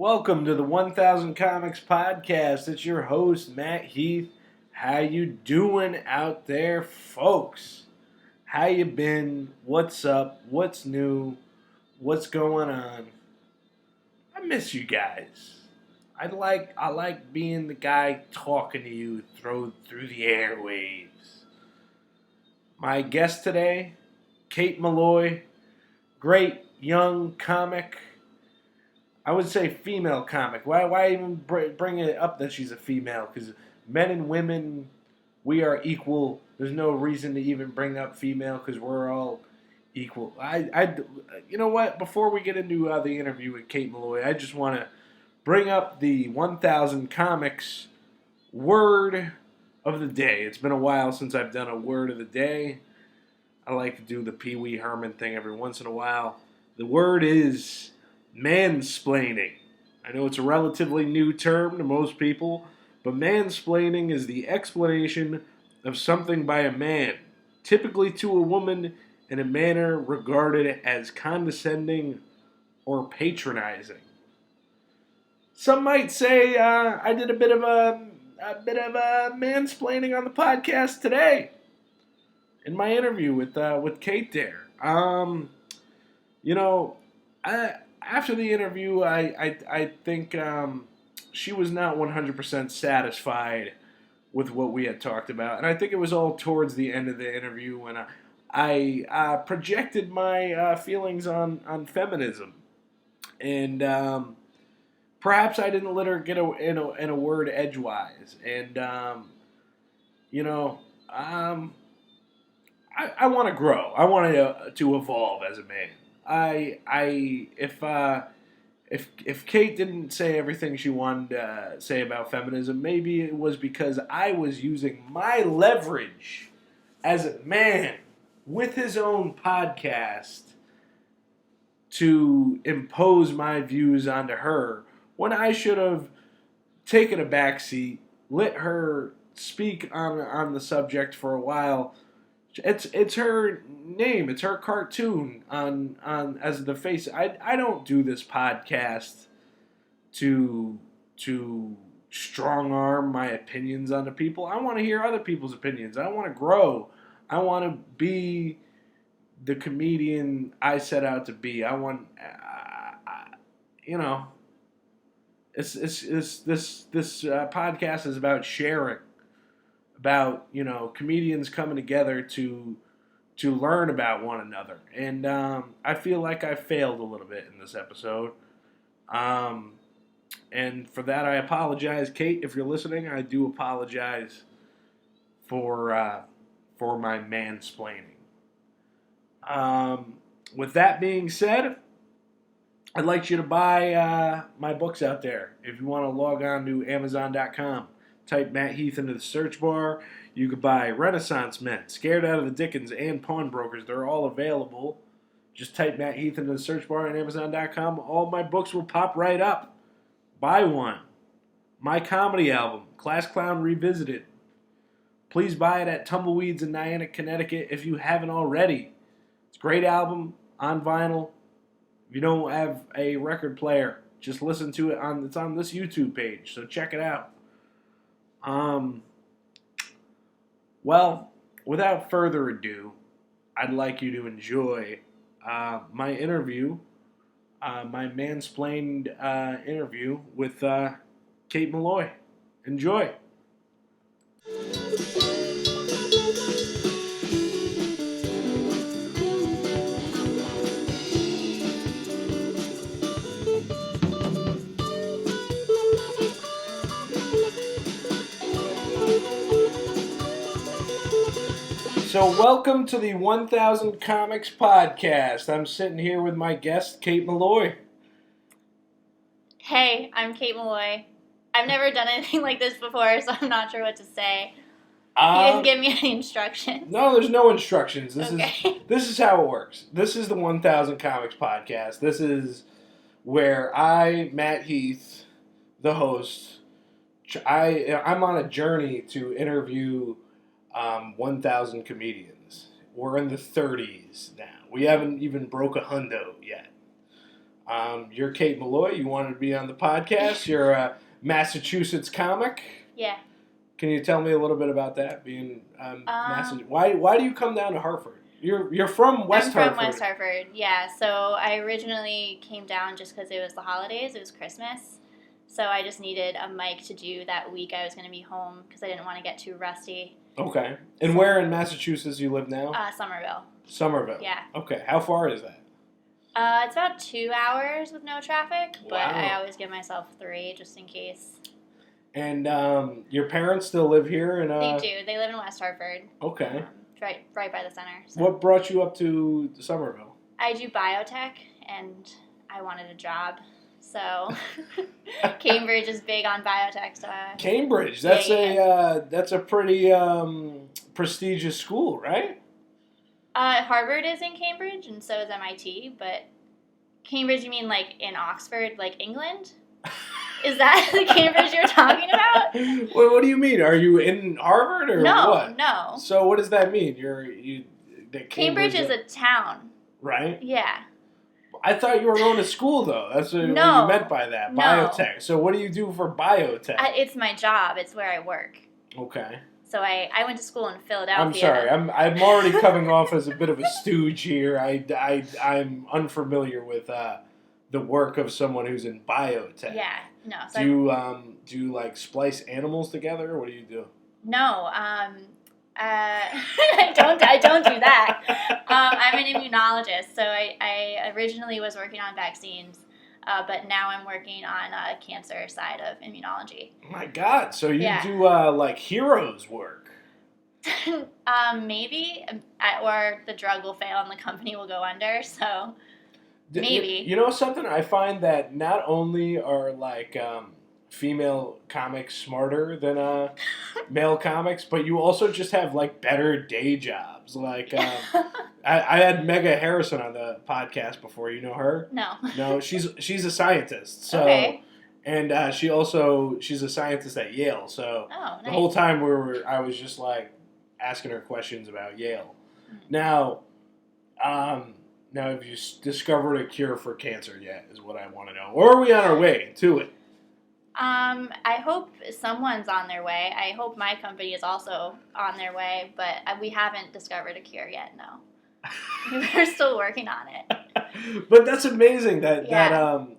Welcome to the 1000 Comics Podcast. It's your host, Matt Heath. How you doing out there, folks? How you been? What's up? What's new? What's going on? I miss you guys. I like being the guy talking to you through the airwaves. My guest today, Kate Molloy, great young comic. I would say female comic. Why even bring it up that she's a female? Because men and women, we are equal. There's no reason to even bring up female because we're all equal. You know what? Before we get into the interview with Kate Molloy, I just want to bring up the 1000 Comics word of the day. It's been a while since I've done a word of the day. I like to do the Pee Wee Herman thing every once in a while. The word is mansplaining. I know it's a relatively new term to most people, but mansplaining is the explanation of something by a man, typically to a woman, in a manner regarded as condescending or patronizing. Some might say I did a bit of a mansplaining on the podcast today in my interview with Kate there. After the interview, I think she was not 100% satisfied with what we had talked about. And I think it was all towards the end of the interview when I projected my feelings on feminism. And perhaps I didn't let her get in a word edgewise. And, I want to grow. I want to evolve as a man. If Kate didn't say everything she wanted to say about feminism, maybe it was because I was using my leverage as a man with his own podcast to impose my views onto her when I should have taken a backseat, let her speak on the subject for a while. It's her name. It's her cartoon on as the face. I don't do this podcast to strong arm my opinions onto people. I want to hear other people's opinions. I want to grow. I want to be the comedian I set out to be. I want, this podcast is about sharing. About comedians coming together to learn about one another, and I feel like I failed a little bit in this episode, and for that I apologize, Kate. If you're listening, I do apologize for my mansplaining. With that being said, I'd like you to buy my books out there. If you want to log on to Amazon.com. Type Matt Heath into the search bar. You could buy Renaissance Men, Scared Out of the Dickens, and Pawnbrokers. They're all available. Just type Matt Heath into the search bar on Amazon.com. All my books will pop right up. Buy one. My comedy album, Class Clown Revisited. Please buy it at Tumbleweeds in Niantic, Connecticut if you haven't already. It's a great album on vinyl. If you don't have a record player, just listen to it. It's on this YouTube page, so check it out. Well, without further ado, I'd like you to enjoy my interview, my mansplained interview with Kate Molloy. Enjoy. So welcome to the 1000 Comics Podcast. I'm sitting here with my guest, Kate Molloy. Hey, I'm Kate Molloy. I've never done anything like this before, so I'm not sure what to say. You didn't give me any instructions. No, there's no instructions. This is how it works. This is the 1000 Comics Podcast. This is where I, Matt Heath, the host, I'm on a journey to interview 1,000 comedians. We're in the 30s now. We haven't even broke a hundo yet. You're Kate Molloy. You wanted to be on the podcast. You're a Massachusetts comic. Yeah. Can you tell me a little bit about that? Being Massachusetts. Why do you come down to Hartford? You're from West Hartford. I'm from West Hartford. Yeah. So I originally came down just because it was the holidays. It was Christmas. So I just needed a mic to do that week I was going to be home because I didn't want to get too rusty. Okay. And where in Massachusetts you live now? Somerville. Somerville. Yeah. Okay. How far is that? It's about 2 hours with no traffic, but Wow. I always give myself 3 just in case. And your parents still live here? They do. They live in West Hartford. Okay. Right by the center. So. What brought you up to Somerville? I do biotech, and I wanted a job. So Cambridge is big on biotech. So Cambridge. That's that's a pretty prestigious school, right? Harvard is in Cambridge, and so is MIT. But Cambridge, you mean like in Oxford, like England? Is that the Cambridge you're talking about? What do you mean? Are you in Harvard or what? No. So what does that mean? Cambridge is a town. Right? Yeah. I thought you were going to school, though. That's what you meant by that. No. Biotech. So what do you do for biotech? It's my job. It's where I work. Okay. So I went to school in Philadelphia. I'm sorry. I'm already coming off as a bit of a stooge here. I'm unfamiliar with the work of someone who's in biotech. Yeah. No. So Do you like splice animals together? What do you do? No. I don't do that. I'm an immunologist, so I originally was working on vaccines, but now I'm working on cancer side of immunology. Oh my God! So you do like heroes work? Maybe, or the drug will fail and the company will go under. So maybe. You know something? I find that not only are like female comics smarter than male comics, but you also just have like better day jobs. Like I had Mega Harrison on the podcast before. You know her? No, she's a scientist. So okay. And she's a scientist at Yale. So nice. The whole time I was just like asking her questions about Yale. Now have you discovered a cure for cancer yet? Is what I want to know. Or are we on our way to it? I hope someone's on their way. I hope my company is also on their way, but we haven't discovered a cure yet, no. We're still working on it. But that's amazing that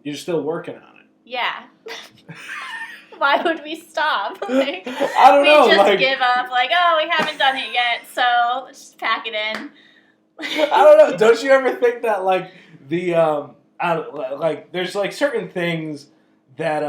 you're still working on it. Yeah. Why would we stop? Like, I don't know. We just give up, like, we haven't done it yet, so let's just pack it in. I don't know. Don't you ever think that, like, there's, like, certain things that,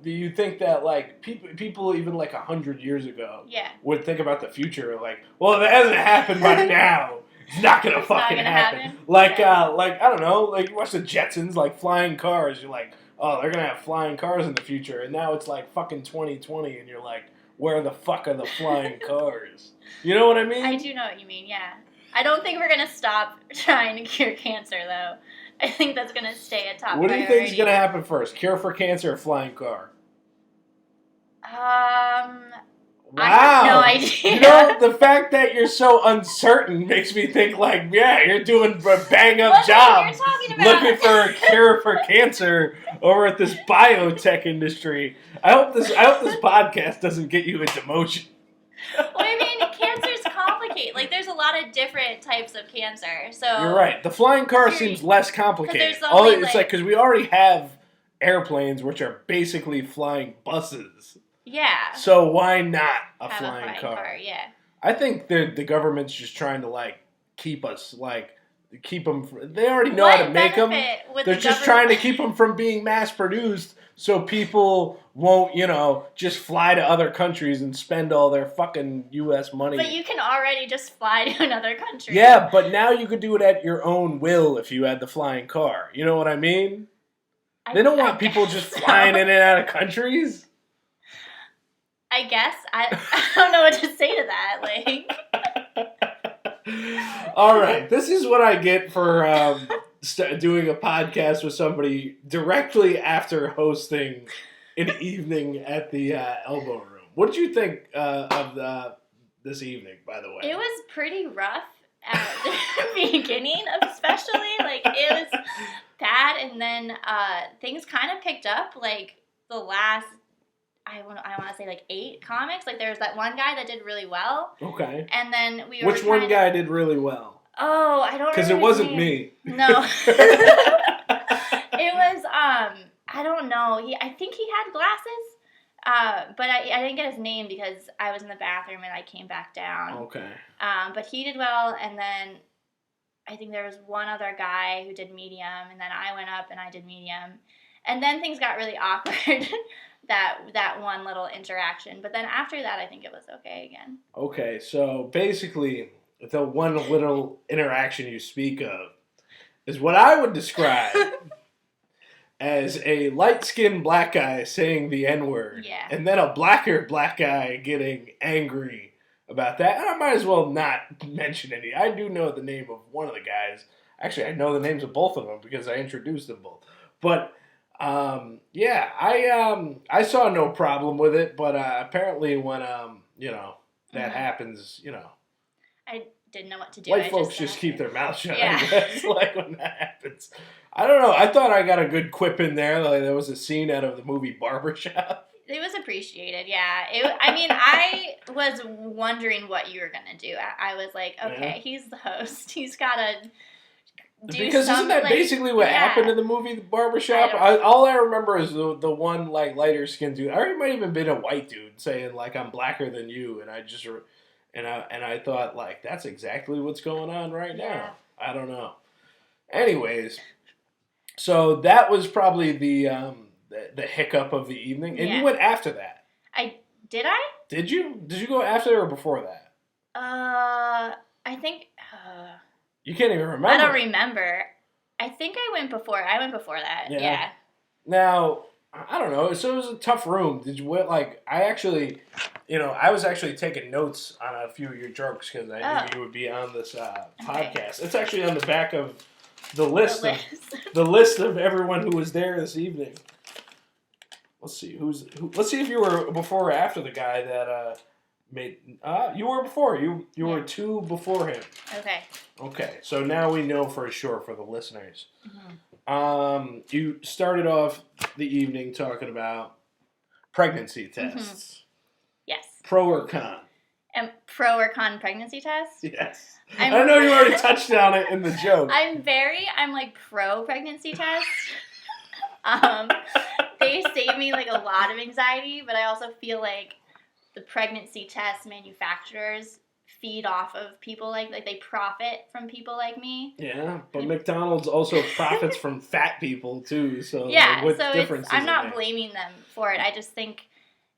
you think that, like, people even, like, 100 years ago would think about the future, like, well, if it hasn't happened by now, it's not going to fucking happen. Like, I don't know, like, you watch the Jetsons, like, flying cars, you're like, oh, they're going to have flying cars in the future, and now it's, like, fucking 2020, and you're like, where the fuck are the flying cars? You know what I mean? I do know what you mean, yeah. I don't think we're going to stop trying to cure cancer, though. I think that's going to stay a top priority. What do you think is going to happen first? Cure for cancer or flying car? Wow. I have no idea. You know, the fact that you're so uncertain makes me think like, yeah, you're doing a bang-up job looking for a cure for cancer over at this biotech industry. I hope this podcast doesn't get you a demotion. Well, I mean, cancer's complicated. Like, there's a lot of different types of cancer. So you're right. The flying car seems less complicated. It's like because we already have airplanes, which are basically flying buses. Yeah. So why not a flying car? Yeah. I think the government's just trying to like keep them. They already know how to make them. They're just trying to keep them from being mass produced, so people won't, just fly to other countries and spend all their fucking U.S. money. But you can already just fly to another country. Yeah, but now you could do it at your own will if you had the flying car. You know what I mean? They don't want people just flying in and out of countries. I guess. I don't know what to say to that. All right. This is what I get for doing a podcast with somebody directly after hosting an evening at the Elbow Room. What did you think of this evening, by the way? It was pretty rough at the beginning, especially. Like, it was bad, and then things kind of picked up like the last. I want to say like 8 comics. Like there was that one guy that did really well. Okay. And then we were. Which one guy did really well? Oh, I don't. Because it wasn't me. No. It was I don't know. I think he had glasses. But I didn't get his name because I was in the bathroom and I came back down. Okay. But he did well, and then I think there was one other guy who did medium, and then I went up and I did medium, and then things got really awkward. that one little interaction, but then after that, I think it was okay again. Okay, so basically, the one little interaction you speak of is what I would describe as a light-skinned black guy saying the N-word, yeah, and then a blacker black guy getting angry about that. And I might as well not mention any. I do know the name of one of the guys. Actually, I know the names of both of them because I introduced them both. But yeah, I saw no problem with it, but apparently when that happens, I didn't know what to do. White folks just keep their mouth shut. Yeah. I guess, like when that happens. I don't know. I thought I got a good quip in there. Like there was a scene out of the movie Barbershop. It was appreciated, yeah. I was wondering what you were gonna do. I was like, okay, he's the host. He's gotta. Because isn't that basically what happened in the movie The Barbershop? All I remember is the one like lighter skinned dude. Or it might even been a white dude saying like I'm blacker than you, and I thought like that's exactly what's going on right now. I don't know. Anyways, so that was probably the hiccup of the evening, and you went after that. Did you? Did you go after or before that? I think. You can't even remember. I don't remember. I think I went before. I went before that. Yeah. Now, I don't know. So it was a tough room. Did you like? I actually, I was actually taking notes on a few of your jokes because I knew you would be on this podcast. It's actually on the back of the list. The list of everyone who was there this evening. Let's see Let's see if you were before or after the guy that made. You were before. You were 2 before him. Okay, so now we know for sure for the listeners. Mm-hmm. You started off the evening talking about pregnancy tests. Mm-hmm. Yes. Pro or con? Pro or con pregnancy tests? Yes. I know you already touched on it in the joke. I'm like pro pregnancy tests. They save me like a lot of anxiety, but I also feel like the pregnancy test manufacturers feed off of people like they profit from people like me. Yeah, but McDonald's also profits from fat people too. So what difference? I'm not blaming them for it. I just think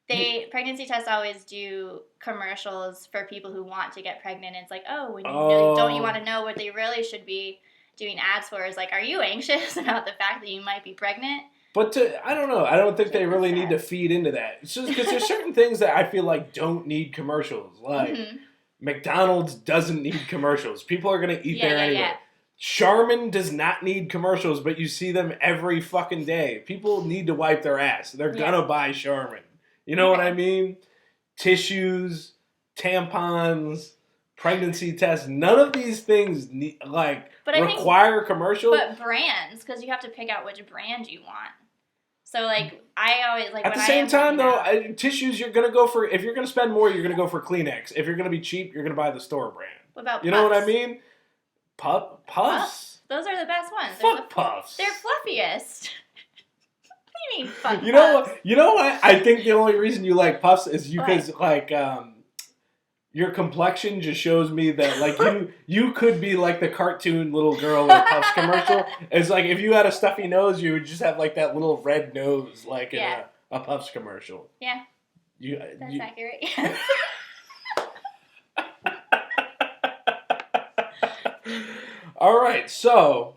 pregnancy tests always do commercials for people who want to get pregnant. It's like, don't you want to know what they really should be doing ads for? Is like, are you anxious about the fact that you might be pregnant? But I don't know. I don't think they really need to feed into that. It's just because there's certain things that I feel like don't need commercials. Like McDonald's doesn't need commercials. People are going to eat there anyway. Yeah. Charmin does not need commercials, but you see them every fucking day. People need to wipe their ass. They're going to buy Charmin. You know what I mean? Tissues, tampons, pregnancy tests. None of these things require commercials. But brands, because you have to pick out which brand you want. So, I always, At the same time, though, tissues, you're going to go for, if you're going to spend more, you're going to go for Kleenex. If you're going to be cheap, you're going to buy the store brand. What about puffs? You know what I mean? Puffs? Those are the best ones. Fuck puffs. They're fluffiest. What do you mean, fuck puffs? You know what? I think the only reason you like puffs is because, your complexion just shows me that, you could be like the cartoon little girl in a Puffs commercial. It's like if you had a stuffy nose, you would just have, that little red nose, in a Puffs commercial. Yeah. That's accurate. All right, so,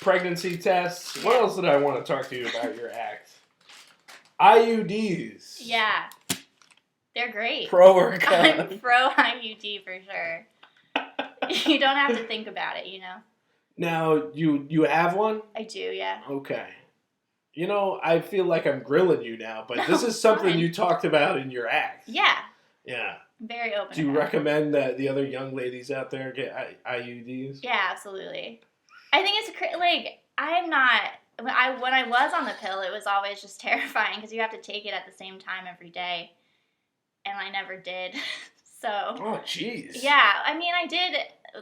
pregnancy tests. What else did I want to talk to you about your act? IUDs. Yeah. They're great. Pro or con? I'm pro IUD for sure. You don't have to think about it, Now, you have one? I do, yeah. Okay. I feel like I'm grilling you now, but this is something you talked about in your act. Yeah. Yeah. I'm very open. Do you recommend that the other young ladies out there get IUDs? Yeah, absolutely. I think it's like I'm not. When I was on the pill, it was always just terrifying because you have to take it at the same time every day, and I never did. So. Oh, jeez. Yeah, I mean, I did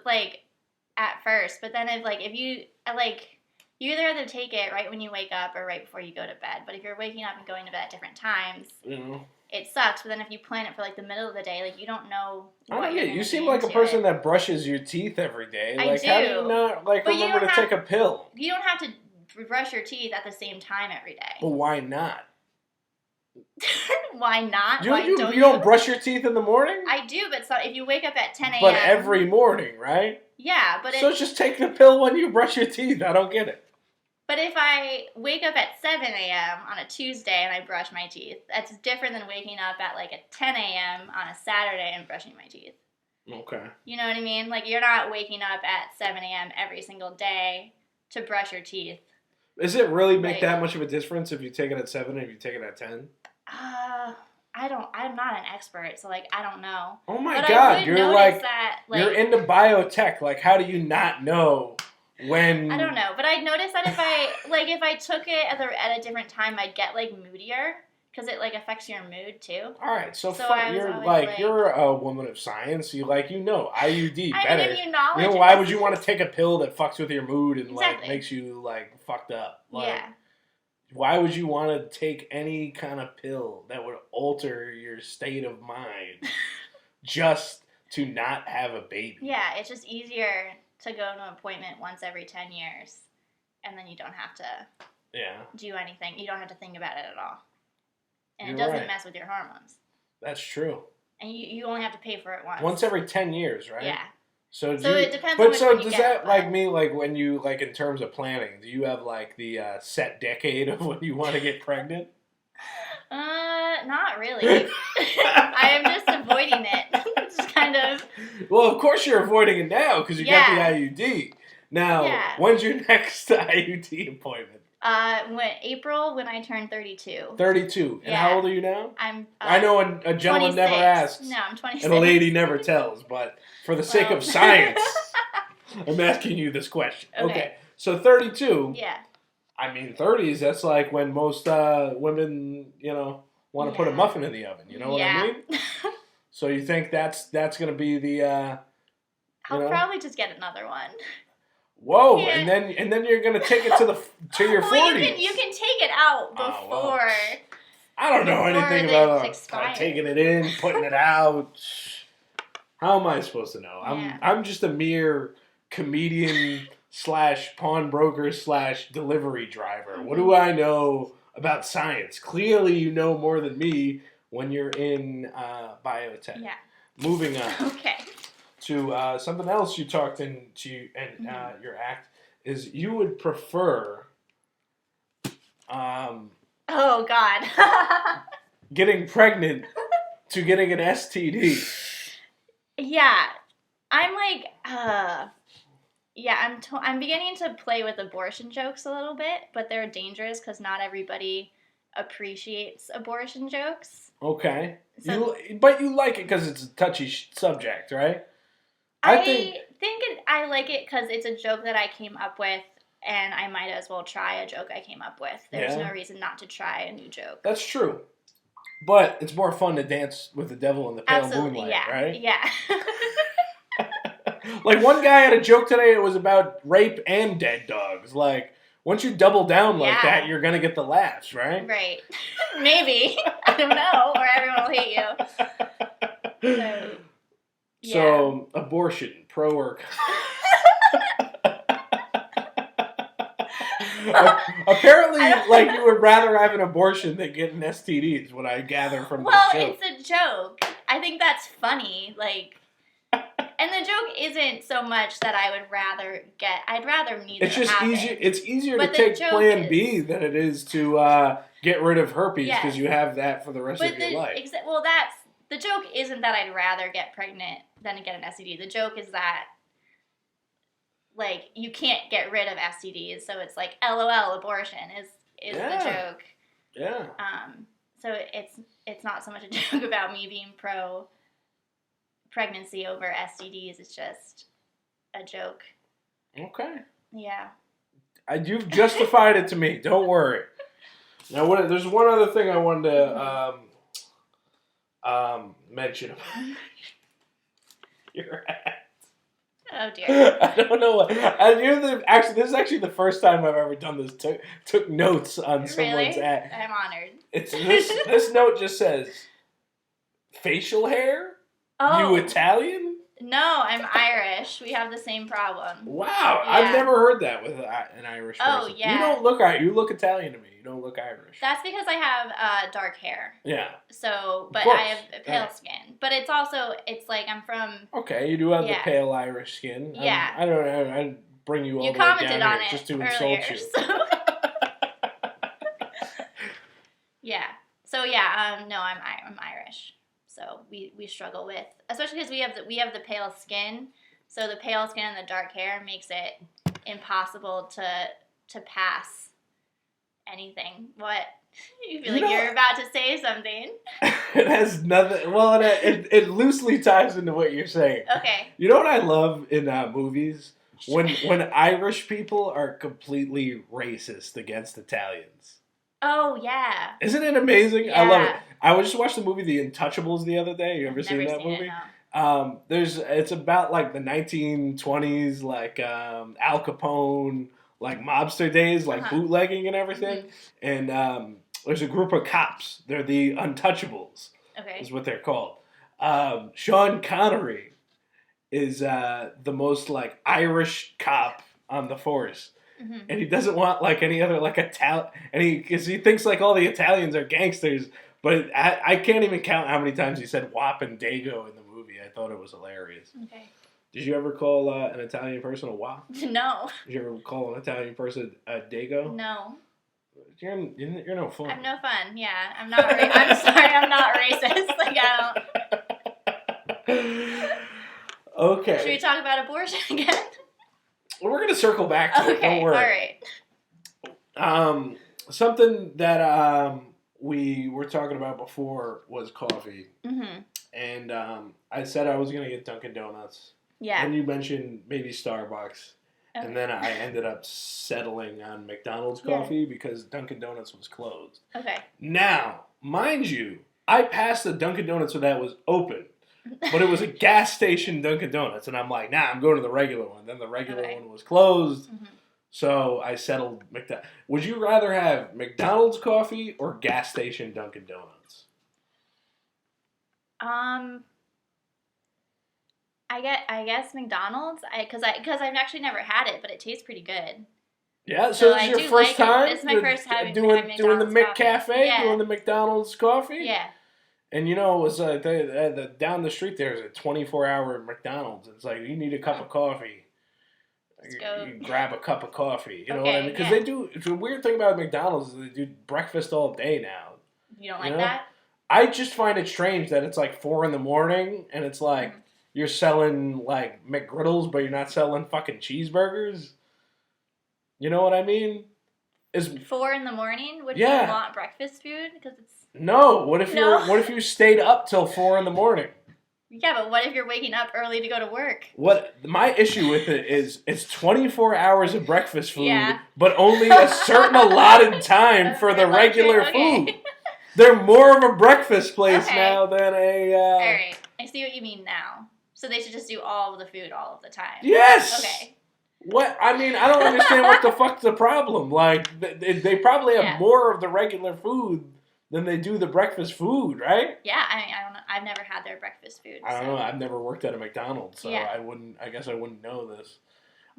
like at first, but then if you you either have to take it right when you wake up or right before you go to bed. But if you're waking up and going to bed at different times, it sucks. But then if you plan it for like the middle of the day, like you don't know. You seem like a person that brushes your teeth every day. Like, I do. How do you not remember to take a pill? You don't have to brush your teeth at the same time every day. But why not? Why not? You don't brush your teeth in the morning? I do, but if you wake up at 10 a.m. But every morning, right? Yeah, but so just take the pill when you brush your teeth. I don't get it. But if I wake up at 7 a.m. on a Tuesday and I brush my teeth, that's different than waking up at like at 10 a.m. on a Saturday and brushing my teeth. Okay. You know what I mean? Like you're not waking up at 7 a.m. every single day to brush your teeth. Does it really make that much of a difference if you take it at 7 and if you take it at 10? I'm not an expert, so like I don't know. Oh my God, you're you're into biotech. Like how do you not know when? I don't know, but I noticed that if I took it at a different time, I'd get like moodier because it like affects your mood too. All right, so you're a woman of science. You know IUD better. I'm giving you knowledge. Why would you want to take a pill that fucks with your mood and like makes you like fucked up? Like, yeah. Why would you want to take any kind of pill that would alter your state of mind just to not have a baby? Yeah, it's just easier to go to an appointment once every 10 years, and then you don't have to do anything. You don't have to think about it at all. And it doesn't mess with your hormones. That's true. And you only have to pay for it once. Once every 10 years, right? Yeah. So it depends on which one you does get, that mean when you in terms of planning, do you have the set decade of when you want to get pregnant? Not really. I am just avoiding it. Just kind of. Well, of course you're avoiding it now because you got the IUD. Now, when's your next IUD appointment? April when I turn 32. 32. And how old are you now? I know a gentleman 26. never asks. No, I'm 26. And a lady never tells, but for the sake of science, I'm asking you this question. Okay. So 32. Yeah. I mean, 30s, that's like when most women, want to put a muffin in the oven. You know what I mean? So you think that's going to be the I'll probably just get another one. Whoa! Yeah. And then you're gonna take it to your 40s. You can take it out before. I don't know anything about taking it in, putting it out. How am I supposed to know? I'm just a mere comedian / pawnbroker / delivery driver. What do I know about science? Clearly, you know more than me when you're in biotech. Yeah. Moving on. Okay. To something else you talked into and your act is you would prefer oh God. getting pregnant to getting an STD. Yeah. I'm like I'm beginning to play with abortion jokes a little bit, but they're dangerous because not everybody appreciates abortion jokes. Okay. But you like it because it's a touchy subject, right? I think I like it because it's a joke that I came up with, and I might as well try a joke I came up with. There's no reason not to try a new joke. That's true. But it's more fun to dance with the devil in the pale moonlight, right? Yeah. Like one guy had a joke today, it was about rape and dead dogs. Like, once you double down like that, you're going to get the laughs, right? Right. Maybe. I don't know, or everyone will hate you. So, abortion, pro or apparently, you would rather have an abortion than get an STD is what I gather from this joke. Well, it's a joke. I think that's funny. And the joke isn't so much that I would rather get. I'd rather neither. It's just easier. It's easier to take Plan B than it is to get rid of herpes because you have that for the rest of your life. The joke isn't that I'd rather get pregnant than to get an STD. The joke is that, you can't get rid of STDs, so it's like, LOL, abortion is the joke. Yeah. So it's not so much a joke about me being pro pregnancy over STDs. It's just a joke. Okay. Yeah. You've justified it to me. Don't worry. Now, there's one other thing I wanted to mention about your hat. Oh dear. I don't know what. This is actually the first time I've ever done this. Took notes on someone's hat. I'm honored. It's this note just says, facial hair? Oh. You Italian? No, I'm Irish. We have the same problem. Wow, Yeah. I've never heard that with an Irish person. Oh, yeah. You look Italian to me. You don't look Irish. That's because I have dark hair. Yeah. So, but I have pale skin. But it's also, it's like I'm from... Okay, you do have the pale Irish skin. Yeah. I don't know. I'd bring you all the way down here just to insult you. So. Yeah. So yeah, no, I'm Irish. So we struggle with, especially because we have the pale skin. So the pale skin and the dark hair makes it impossible to pass anything. What? You feel like you're about to say something. It has nothing. Well, it loosely ties into what you're saying. Okay. You know what I love in movies? When Irish people are completely racist against Italians. Oh yeah. Isn't it amazing? Yeah. I love it. I just watched the movie The Untouchables the other day. You ever seen that movie? No. It's about like the 1920s, like Al Capone, like mobster days, like bootlegging and everything. Mm-hmm. And there's a group of cops. They're the Untouchables. Okay. Is what they're called. Sean Connery is the most like Irish cop on the force. Mm-hmm. And he doesn't want like any other like Italian, because he thinks like all the Italians are gangsters. But I can't even count how many times he said "wop" and "dago" in the movie. I thought it was hilarious. Okay. Did you ever call an Italian person a "wop"? No. Did you ever call an Italian person a "dago"? No. You're no fun. I'm no fun. Yeah, I'm not. I'm sorry, I'm not racist. Like I don't. Okay. Should we talk about abortion again? Well, we're gonna circle back to it. Don't worry. All right. Something that we were talking about before was coffee. Mm-hmm. And I said I was gonna get Dunkin' Donuts. Yeah. And you mentioned maybe Starbucks. Okay. And then I ended up settling on McDonald's coffee because Dunkin' Donuts was closed. Okay. Now, mind you, I passed the Dunkin' Donuts when that was open. But it was a gas station Dunkin' Donuts. And I'm like, nah, I'm going to the regular one. Then the regular one was closed. Mm-hmm. So I settled McDonald's. Would you rather have McDonald's coffee or gas station Dunkin' Donuts? I guess McDonald's. Because I've actually never had it, but it tastes pretty good. Yeah, so this is your first time? This is my first time doing the McCafe, doing the McDonald's coffee? Yeah. And you know, it was down the street there's a 24-hour McDonald's. It's like, you need a cup of coffee. You grab a cup of coffee. You know what I mean? Because they do. The weird thing about McDonald's is they do breakfast all day now. You don't like that? I just find it strange that it's like 4 a.m. and it's like you're selling like McGriddles, but you're not selling fucking cheeseburgers. You know what I mean? 4 a.m? Would you want breakfast food? Because it's no. What if you stayed up till 4 a.m? Yeah, but what if you're waking up early to go to work? What my issue with it is it's 24 hours of breakfast food, but only a certain allotted time for the regular food. They're more of a breakfast place now than a... All right, I see what you mean now. So they should just do all of the food all of the time. Yes! Okay. What? I mean, I don't understand what the fuck's the problem. Like, they probably have more of the regular food than they do the breakfast food, right? Yeah, I mean, I don't know. I've never had their breakfast food. I don't know. I've never worked at a McDonald's, so I guess I wouldn't know this.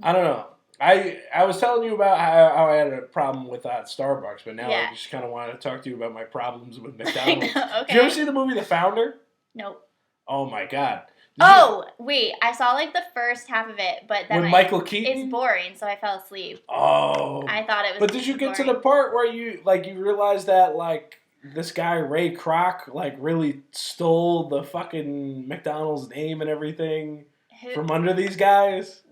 I don't know. I was telling you about how I had a problem with Starbucks, but now I just kind of wanted to talk to you about my problems with McDonald's. Okay. Did you ever see the movie The Founder? Nope. Oh my God. Wait, I saw like the first half of it, but then with Michael Keaton? It's boring, so I fell asleep. Oh. I thought it was But did you get to the part where you realized that like this guy Ray Kroc like really stole the fucking McDonald's name and everything from under these guys?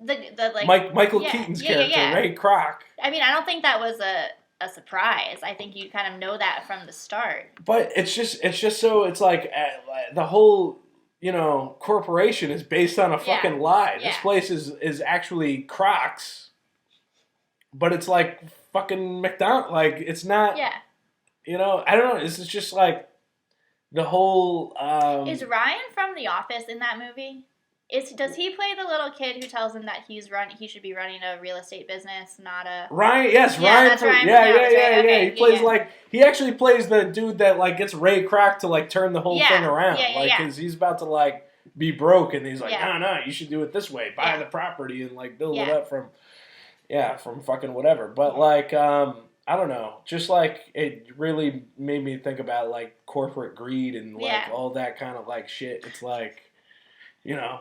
Michael Keaton's character, Ray Kroc. I mean, I don't think that was a surprise. I think you kind of know that from the start. But it's just so it's like the whole corporation is based on a fucking lie. This place is actually Kroc's. but it's like fucking McDonald's. Like, it's not, Yeah. you know, I don't know. This is just like the whole. Is Ryan from The Office in that movie? Does he play the little kid who tells him that he should be running a real estate business, not a Ryan? Yes, yeah, Ryan. That's Ryan. Yeah. Okay, He plays like he actually plays the dude that like gets Ray Kroc to like turn the whole thing around, because he's about to like be broke, and he's like, no, you should do it this way, buy the property and like build it up from fucking whatever. But like, I don't know, just like it really made me think about like corporate greed and like all that kind of like shit. It's like, you know,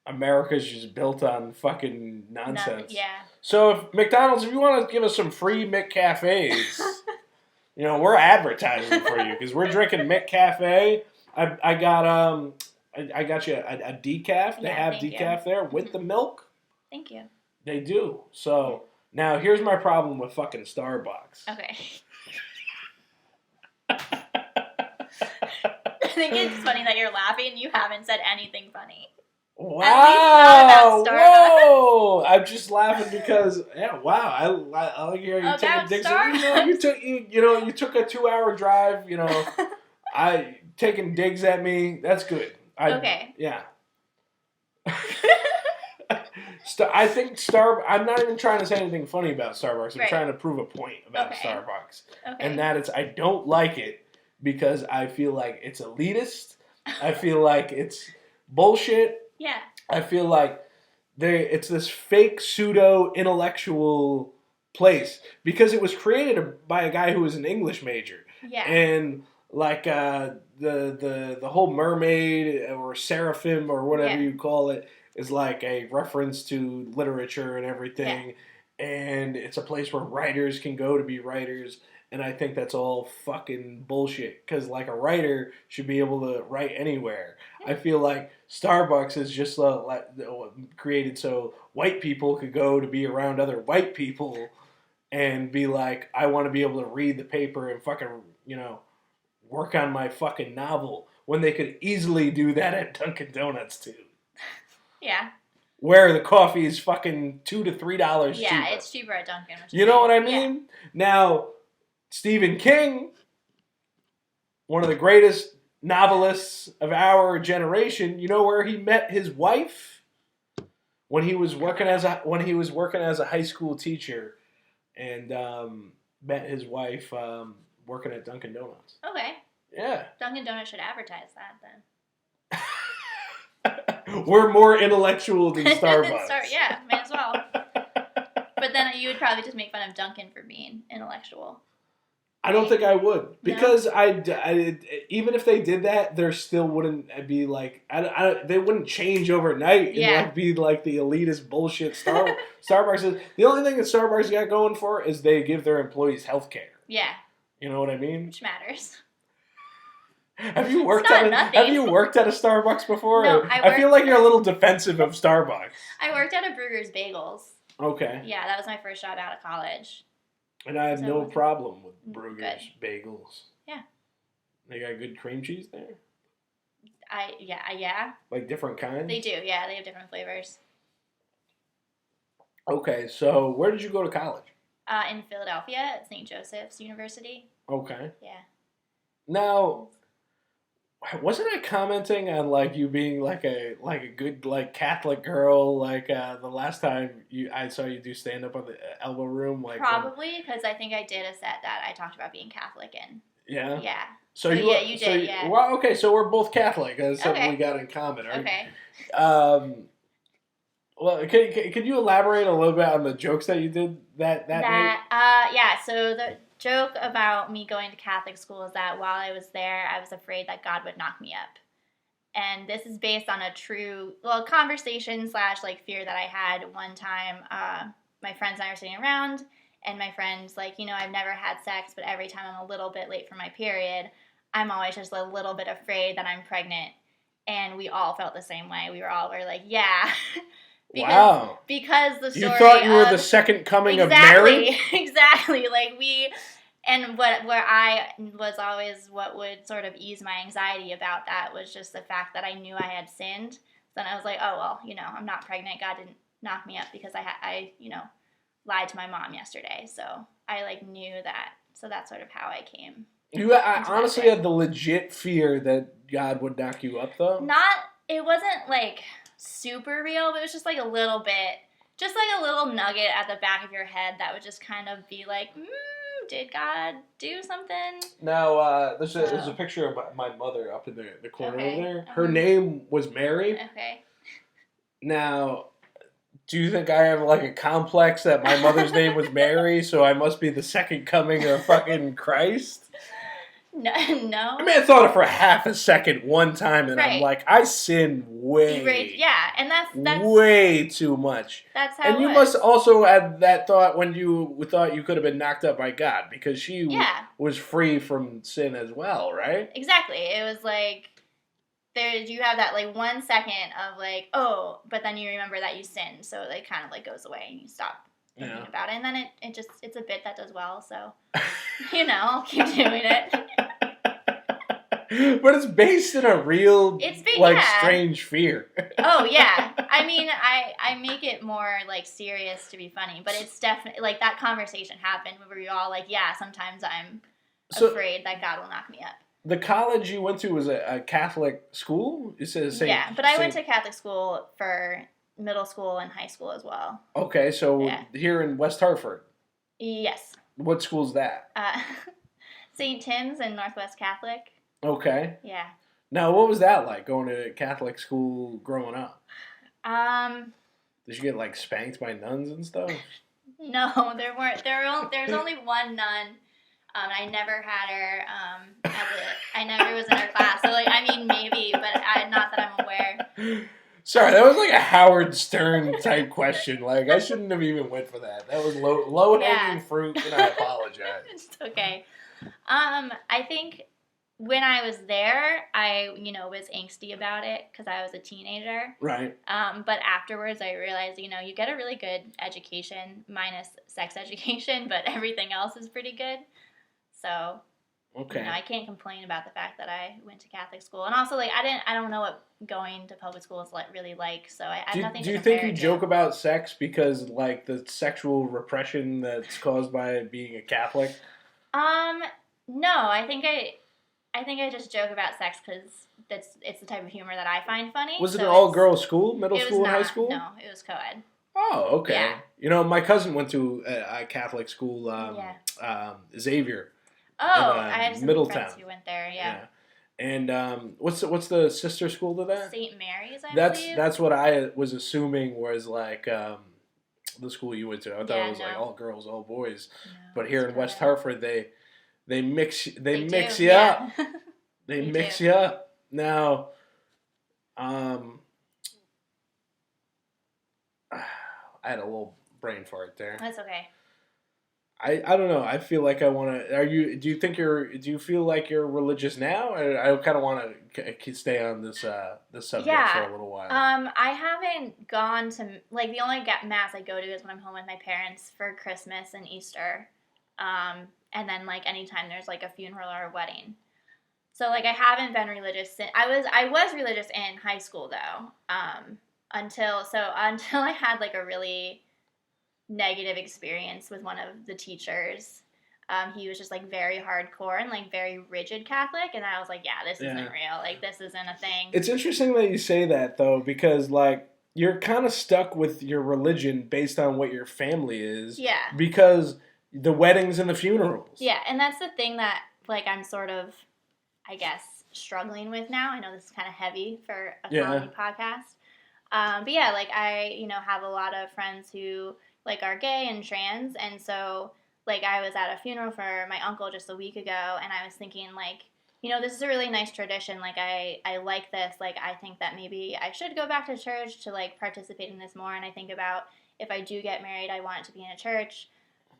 America's just built on fucking nonsense. So if McDonald's, if you want to give us some free McCafes, you know, we're advertising for you because we're drinking McCafe. I got you a decaf. They have decaf there with the milk. Thank you. They do. So now here's my problem with fucking Starbucks. Okay. I think it's funny that you're laughing and you haven't said anything funny. Wow! At least not about Starbucks. Whoa! I'm just laughing because wow! I like hear you taking digs. You took a 2-hour drive. You know, taking digs at me. That's good. Okay. Yeah. I think I'm not even trying to say anything funny about Starbucks. I'm trying to prove a point about Starbucks, and that it's I don't like it because I feel like it's elitist. I feel like it's bullshit. Yeah. I feel like it's this fake pseudo intellectual place because it was created by a guy who was an English major. Yeah. And like the whole mermaid or seraphim or whatever you call it is like a reference to literature and everything. Yeah. And it's a place where writers can go to be writers. And I think that's all fucking bullshit. Because like a writer should be able to write anywhere. I feel like Starbucks is just created so white people could go to be around other white people and be like, I want to be able to read the paper and fucking, you know, work on my fucking novel. When they could easily do that at Dunkin' Donuts too. Yeah. Where the coffee is fucking $2 to $3 cheaper. Yeah, it's cheaper at Dunkin'. You know what I mean? Yeah. Now, Stephen King, one of the greatest novelists of our generation, you know where he met his wife? When he was working as a high school teacher, and met his wife working at Dunkin' Donuts. Okay. Yeah. Dunkin' Donuts should advertise that then. We're more intellectual than Starbucks. Yeah, may as well. But then you would probably just make fun of Dunkin' for being intellectual. I don't think I would, because I even if they did that, there still wouldn't be like they wouldn't change overnight and like be like the elitist bullshit Starbucks is. The only thing that Starbucks got going for is they give their employees health care. Yeah. You know what I mean? Which matters. Have you worked at a Starbucks before? No, I feel like you're a little defensive of Starbucks. I worked at a Brugger's Bagels. Okay. Yeah, that was my first job out of college. And I have no problem with Brugger's Bagels. Yeah. They got good cream cheese there? Yeah. Like different kinds? They do, yeah. They have different flavors. Okay, so where did you go to college? In Philadelphia at St. Joseph's University. Okay. Yeah. Now, wasn't I commenting on like you being like a good like Catholic girl like the last time I saw you do stand up on the Elbow Room? Like probably because I think I did a set that I talked about being Catholic in. Yeah. Yeah. So you did. Yeah. Well, okay, so we're both Catholic. That's something we got in common. Right? Okay. Well, can you elaborate a little bit on the jokes that you did that night? Yeah. So the joke about me going to Catholic school is that while I was there, I was afraid that God would knock me up. And this is based on a true, conversation / like fear that I had one time. My friends and I were sitting around, and my friend's like, I've never had sex, but every time I'm a little bit late for my period, I'm always just a little bit afraid that I'm pregnant. And we all felt the same way. We were like, yeah. Because the story you thought you were the second coming of Mary? Exactly. And where I was always what would sort of ease my anxiety about that was just the fact that I knew I had sinned. Then I was like, oh, well, I'm not pregnant. God didn't knock me up because I lied to my mom yesterday. So I like knew that. So that's sort of how I came. I honestly had the legit fear that God would knock you up, though. It wasn't like super real, but it was just like a little bit, just like a little nugget at the back of your head that would just kind of be like, did God do something? Now, there's a picture of my mother up in the corner over there. Her name was Mary. Okay. Now, do you think I have like a complex that my mother's name was Mary, so I must be the second coming of fucking Christ? No. I mean, I thought it for half a second one time, and I'm like, I sinned way. Yeah, and that's way too much. That's how. And you must also have that thought when you thought you could have been knocked up by God, because she was free from sin as well, right? Exactly. It was like you have that like 1 second of like, oh, but then you remember that you sinned, so it like kind of like goes away and you stop thinking about it, and then it's a bit that does well, so I'll keep doing it. But it's based in a real, strange fear. Oh, yeah. I mean, I make it more, like, serious to be funny, but it's definitely, like, that conversation happened where we were all like, yeah, sometimes I'm afraid that God will knock me up. The college you went to was a Catholic school? You said but I went to Catholic school for middle school and high school as well. Okay, so here in West Hartford? Yes. What school's that? St. Tim's and Northwest Catholic. Okay. Yeah. Now, what was that like, going to Catholic school growing up? Did you get, like, spanked by nuns and stuff? No, there weren't. There's only one nun. I never had her. I never was in her class. So, like, I mean, maybe, but not that I'm aware. Sorry, that was like a Howard Stern type question. Like, I shouldn't have even went for that. That was low hanging fruit, and I apologize. It's okay. I think when I was there, I, was angsty about it because I was a teenager. Right. But afterwards, I realized, you get a really good education, minus sex education, but everything else is pretty good. So, okay. I can't complain about the fact that I went to Catholic school. And also, like, I don't know what going to public school is really like, so I have nothing to compare. Do you think you joke about sex because, like, the sexual repression that's caused by being a Catholic? No, I think I just joke about sex because it's the type of humor that I find funny. Was it an all-girls school, middle school and high school? No, it was co-ed. Oh, okay. Yeah. My cousin went to a Catholic school, Xavier. Oh, I have some friends who went there, yeah. And what's the sister school to that? St. Mary's, I believe. That's what I was assuming was like the school you went to. I thought it was like all girls, all boys. No, but here in West Hartford, they mix you up. They mix you up. Now, I had a little brain fart there. That's okay. I don't know. I feel like I want to. Do you feel like you're religious now? I kind of want to stay on this subject for a little while. I haven't gone to, like, the only mass I go to is when I'm home with my parents for Christmas and Easter. And then, like, anytime there's, like, a funeral or a wedding. So, like, I haven't been religious since I was religious in high school, though. Until I had, like, a really negative experience with one of the teachers. He was just, like, very hardcore and, like, very rigid Catholic, and I was like, yeah, this isn't real. Like, this isn't a thing. It's interesting that you say that, though, because, like, you're kind of stuck with your religion based on what your family is. Yeah. Because the weddings and the funerals. Yeah, and that's the thing that, like, I'm sort of, I guess, struggling with now. I know this is kind of heavy for a comedy podcast. But yeah, like, I, have a lot of friends who, like, are gay and trans, and so, like, I was at a funeral for my uncle just a week ago, and I was thinking, like, this is a really nice tradition, like, I like this, like, I think that maybe I should go back to church to, like, participate in this more, and I think about if I do get married, I want it to be in a church,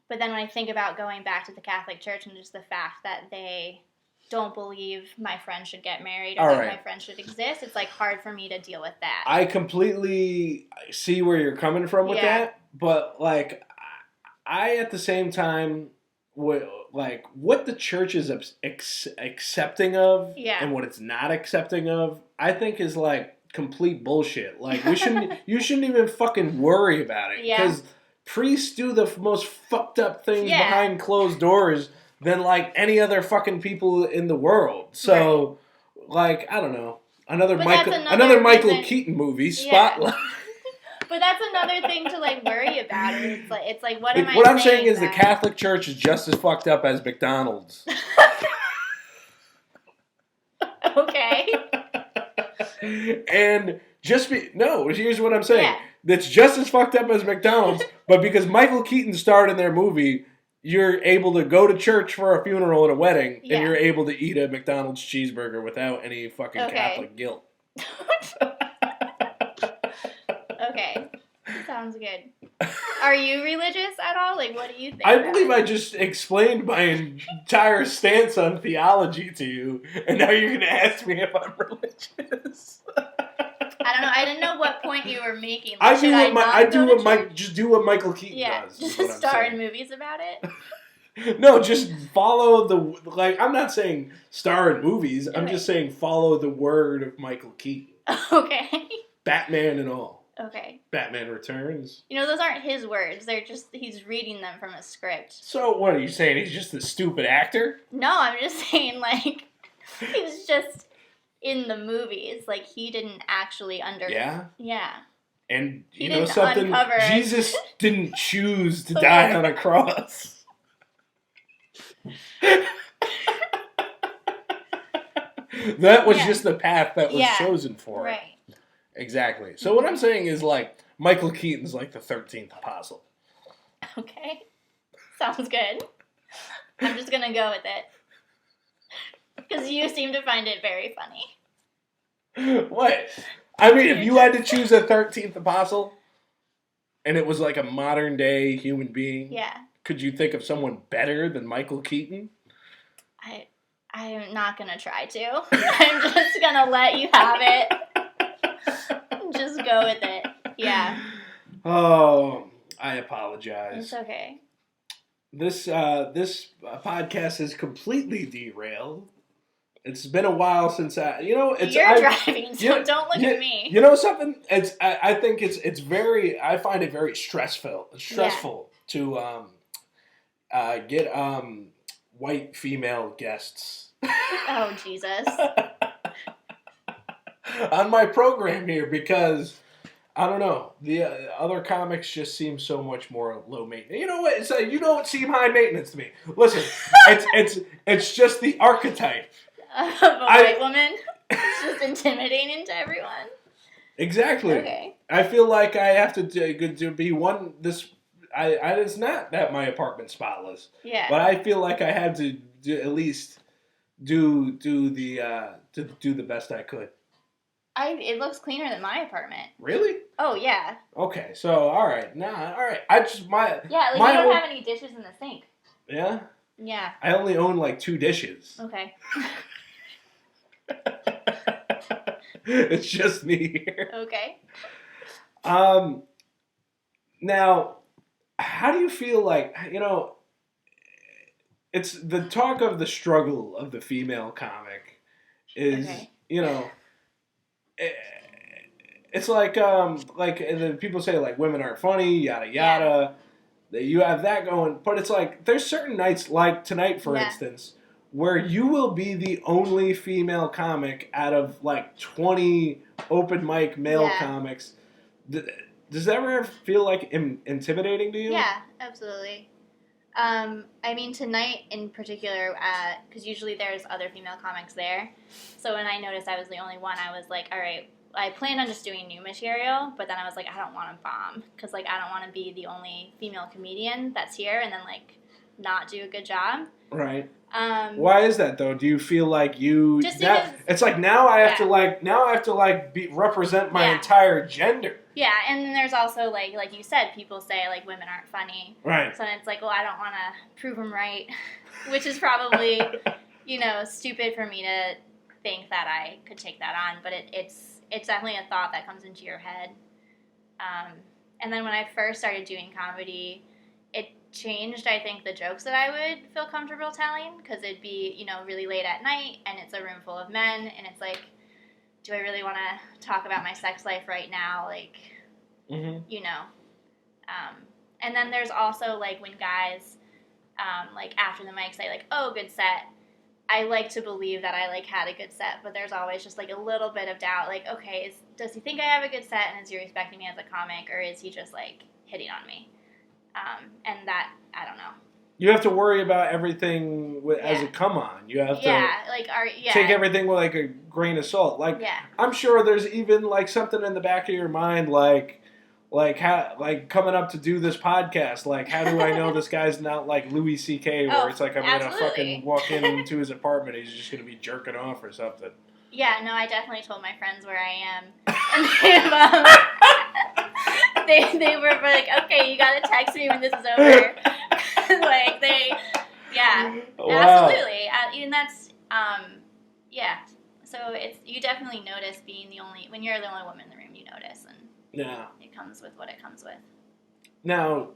but then when I think about going back to the Catholic Church and just the fact that they don't believe my friend should get married or that my friend should exist, it's, like, hard for me to deal with that. I completely see where you're coming from with that, but, like, I at the same time, what the church is accepting of and what it's not accepting of, I think is, like, complete bullshit. Like, you shouldn't even fucking worry about it. Because priests do the most fucked up things Yeah. behind closed doors than like any other fucking people in the world. So, like, I don't know. Another Michael reason, Keaton movie, Spotlight. Yeah. But that's another thing to like worry about. It's like what am I? What I'm saying is that? the Catholic Church is just as fucked up as McDonald's. Okay. And here's what I'm saying. Yeah. That's just as fucked up as McDonald's, but because Michael Keaton starred in their movie, you're able to go to church for a funeral and a wedding, and you're able to eat a McDonald's cheeseburger without any fucking Catholic guilt. Okay. Sounds good. Are you religious at all? Like, what do you think? I believe I just explained my entire stance on theology to you, and now you're going to ask me if I'm religious. I don't know. I didn't know what point you were making. Like, just do what Michael Keaton does. Just star in movies about it. No, just follow I'm not saying star in movies. I'm just saying follow the word of Michael Keaton. Okay. Batman and all. Okay. Batman Returns. You know, those aren't his words. He's reading them from a script. So what are you saying? He's just a stupid actor? No, I'm just saying, like, he's just in the movies. Like, he didn't actually Yeah? Yeah. And you know something? Uncover Jesus didn't choose to die on a cross. That was just the path that was chosen for it. Right. Exactly. So what I'm saying is, like, Michael Keaton's like the 13th apostle. Okay. Sounds good. I'm just going to go with it. Because you seem to find it very funny. What? I mean, if you had to choose a 13th apostle, and it was like a modern day human being, could you think of someone better than Michael Keaton? I'm not going to try to. I'm just going to let you have it. Just go with it. Yeah. Oh, I apologize. It's okay. This podcast is completely derailed. It's been a while since You're driving, so don't look at me. You know something? I think it's very. I find it very stressful to get white female guests. Oh Jesus. On my program here, because I don't know, the other comics just seem so much more low maintenance. You know what? You don't seem high maintenance to me. Listen, it's just the archetype of a white woman. It's just intimidating to everyone. Exactly. Okay. I feel like I have to be one. It's not that my apartment's spotless. Yeah. But I feel like I had to at least do the best I could. It looks cleaner than my apartment. Really? Oh yeah. Okay, so all right. I just you don't have any dishes in the sink. Yeah. Yeah. I only own like 2 dishes. Okay. It's just me here. Okay. Now, how do you feel like, it's the talk of the struggle of the female comic is, it's like the people say like women aren't funny, yada yada. That you have that going, but it's like there's certain nights like tonight, for instance, where you will be the only female comic out of like 20 open mic male comics. Does that ever feel like intimidating to you? Yeah, absolutely. I mean, tonight in particular, because usually there's other female comics there. So when I noticed I was the only one, I was like, all right, I planned on just doing new material, but then I was like, I don't want to bomb, because like I don't want to be the only female comedian that's here and then like not do a good job. Right. Why is that though? Do you feel like you? Just because, it's like now I have to represent my entire gender. Yeah, and then there's also like you said, people say like women aren't funny. Right. So it's like, well, I don't want to prove them right, which is probably stupid for me to think that I could take that on, but it's definitely a thought that comes into your head. And then when I first started doing comedy, it changed, I think, the jokes that I would feel comfortable telling, because it'd be, really late at night, and it's a room full of men, and it's like, do I really want to talk about my sex life right now? Like, And then there's also, like, when guys, like, after the mic say, like, oh, good set. I like to believe that I, like, had a good set, but there's always just, like, a little bit of doubt. Like, okay, does he think I have a good set, and is he respecting me as a comic, or is he just, like, hitting on me? And that, I don't know. You have to worry about everything as a come on. You have to take everything with, like, a grain of salt. Like, I'm sure there's even, like, something in the back of your mind, like coming up to do this podcast. Like, how do I know this guy's not like Louis C.K. where it's like I'm going to fucking walk into his apartment, he's just going to be jerking off or something. Yeah, no, I definitely told my friends where I am. And they were like, okay, you got to text me when this is over. Like, absolutely. And that's, So you definitely notice when you're the only woman in the room, you notice. And it comes with what it comes with. Now,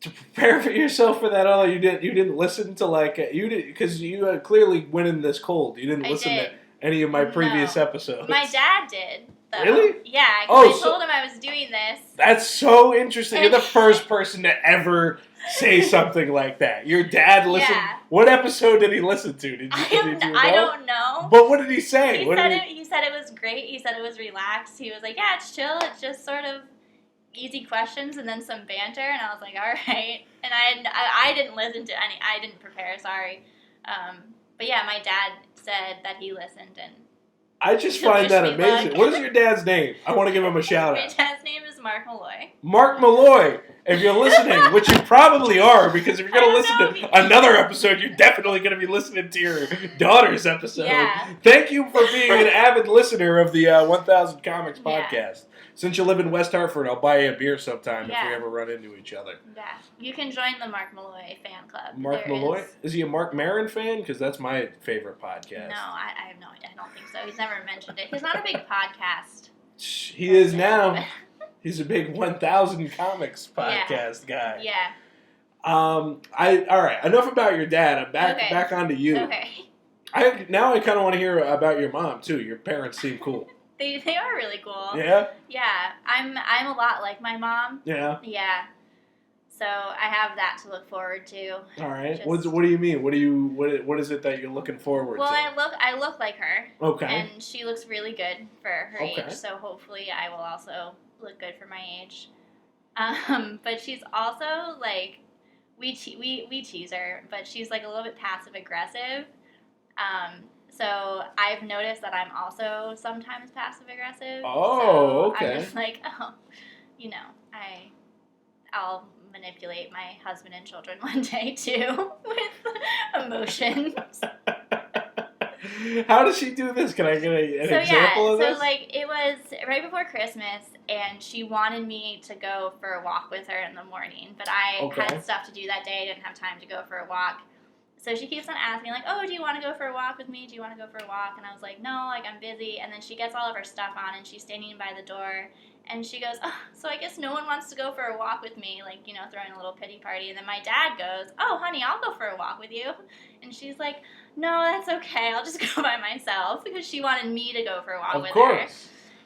to prepare for yourself for that, you didn't listen to because you clearly went in this cold. You didn't listen to any of my previous episodes. My dad did, though. Really? Yeah, because I told him I was doing this. That's so interesting. You're the first person to ever say something like that. Your dad listened. Yeah. What episode did he listen to? Did you know? I don't know. But what did he say? He said it was great. He said it was relaxed. He was like, yeah, it's chill. It's just sort of easy questions and then some banter. And I was like, all right. And I didn't listen to any. I didn't prepare. Sorry. But yeah, my dad said that he listened and. I just find that amazing. What is your dad's name? I want to give him a shout out. My dad's name is Mark Molloy. Mark Molloy, if you're listening, which you probably are, because if you're going to listen to another episode, you're definitely going to be listening to your daughter's episode. Yeah. Thank you for being an avid listener of the 1000 Comics podcast. Since you live in West Hartford, I'll buy you a beer sometime if we ever run into each other. Yeah. You can join the Mark Molloy fan club. Mark Molloy? Is he a Mark Maron fan? Because that's my favorite podcast. No, I have no idea. I don't think so. He's never mentioned it. He's not a big podcast. He is now. He's a big 1000 Comics podcast guy. Yeah. All right. Enough about your dad. I'm back onto you. Okay. I kind of want to hear about your mom too. Your parents seem cool. They are really cool. Yeah? Yeah. I'm a lot like my mom. Yeah. Yeah. So I have that to look forward to. All right. What do you mean? What is it that you're looking forward to? Well, I look like her. Okay. And she looks really good for her age. So hopefully I will also look good for my age. But she's also like we tease her, but she's like a little bit passive aggressive. So I've noticed that I'm also sometimes passive aggressive. Oh, okay. I'm just like, I'll manipulate my husband and children one day too with emotions. How does she do this? Can I get an example of this? So like it was right before Christmas, and she wanted me to go for a walk with her in the morning, but I had stuff to do that day. I didn't have time to go for a walk. So she keeps on asking me, like, oh, do you want to go for a walk with me? Do you want to go for a walk? And I was like, no, like, I'm busy. And then she gets all of her stuff on, and she's standing by the door. And she goes, oh, so I guess no one wants to go for a walk with me, like, throwing a little pity party. And then my dad goes, oh, honey, I'll go for a walk with you. And she's like, no, that's okay. I'll just go by myself, because she wanted me to go for a walk with her.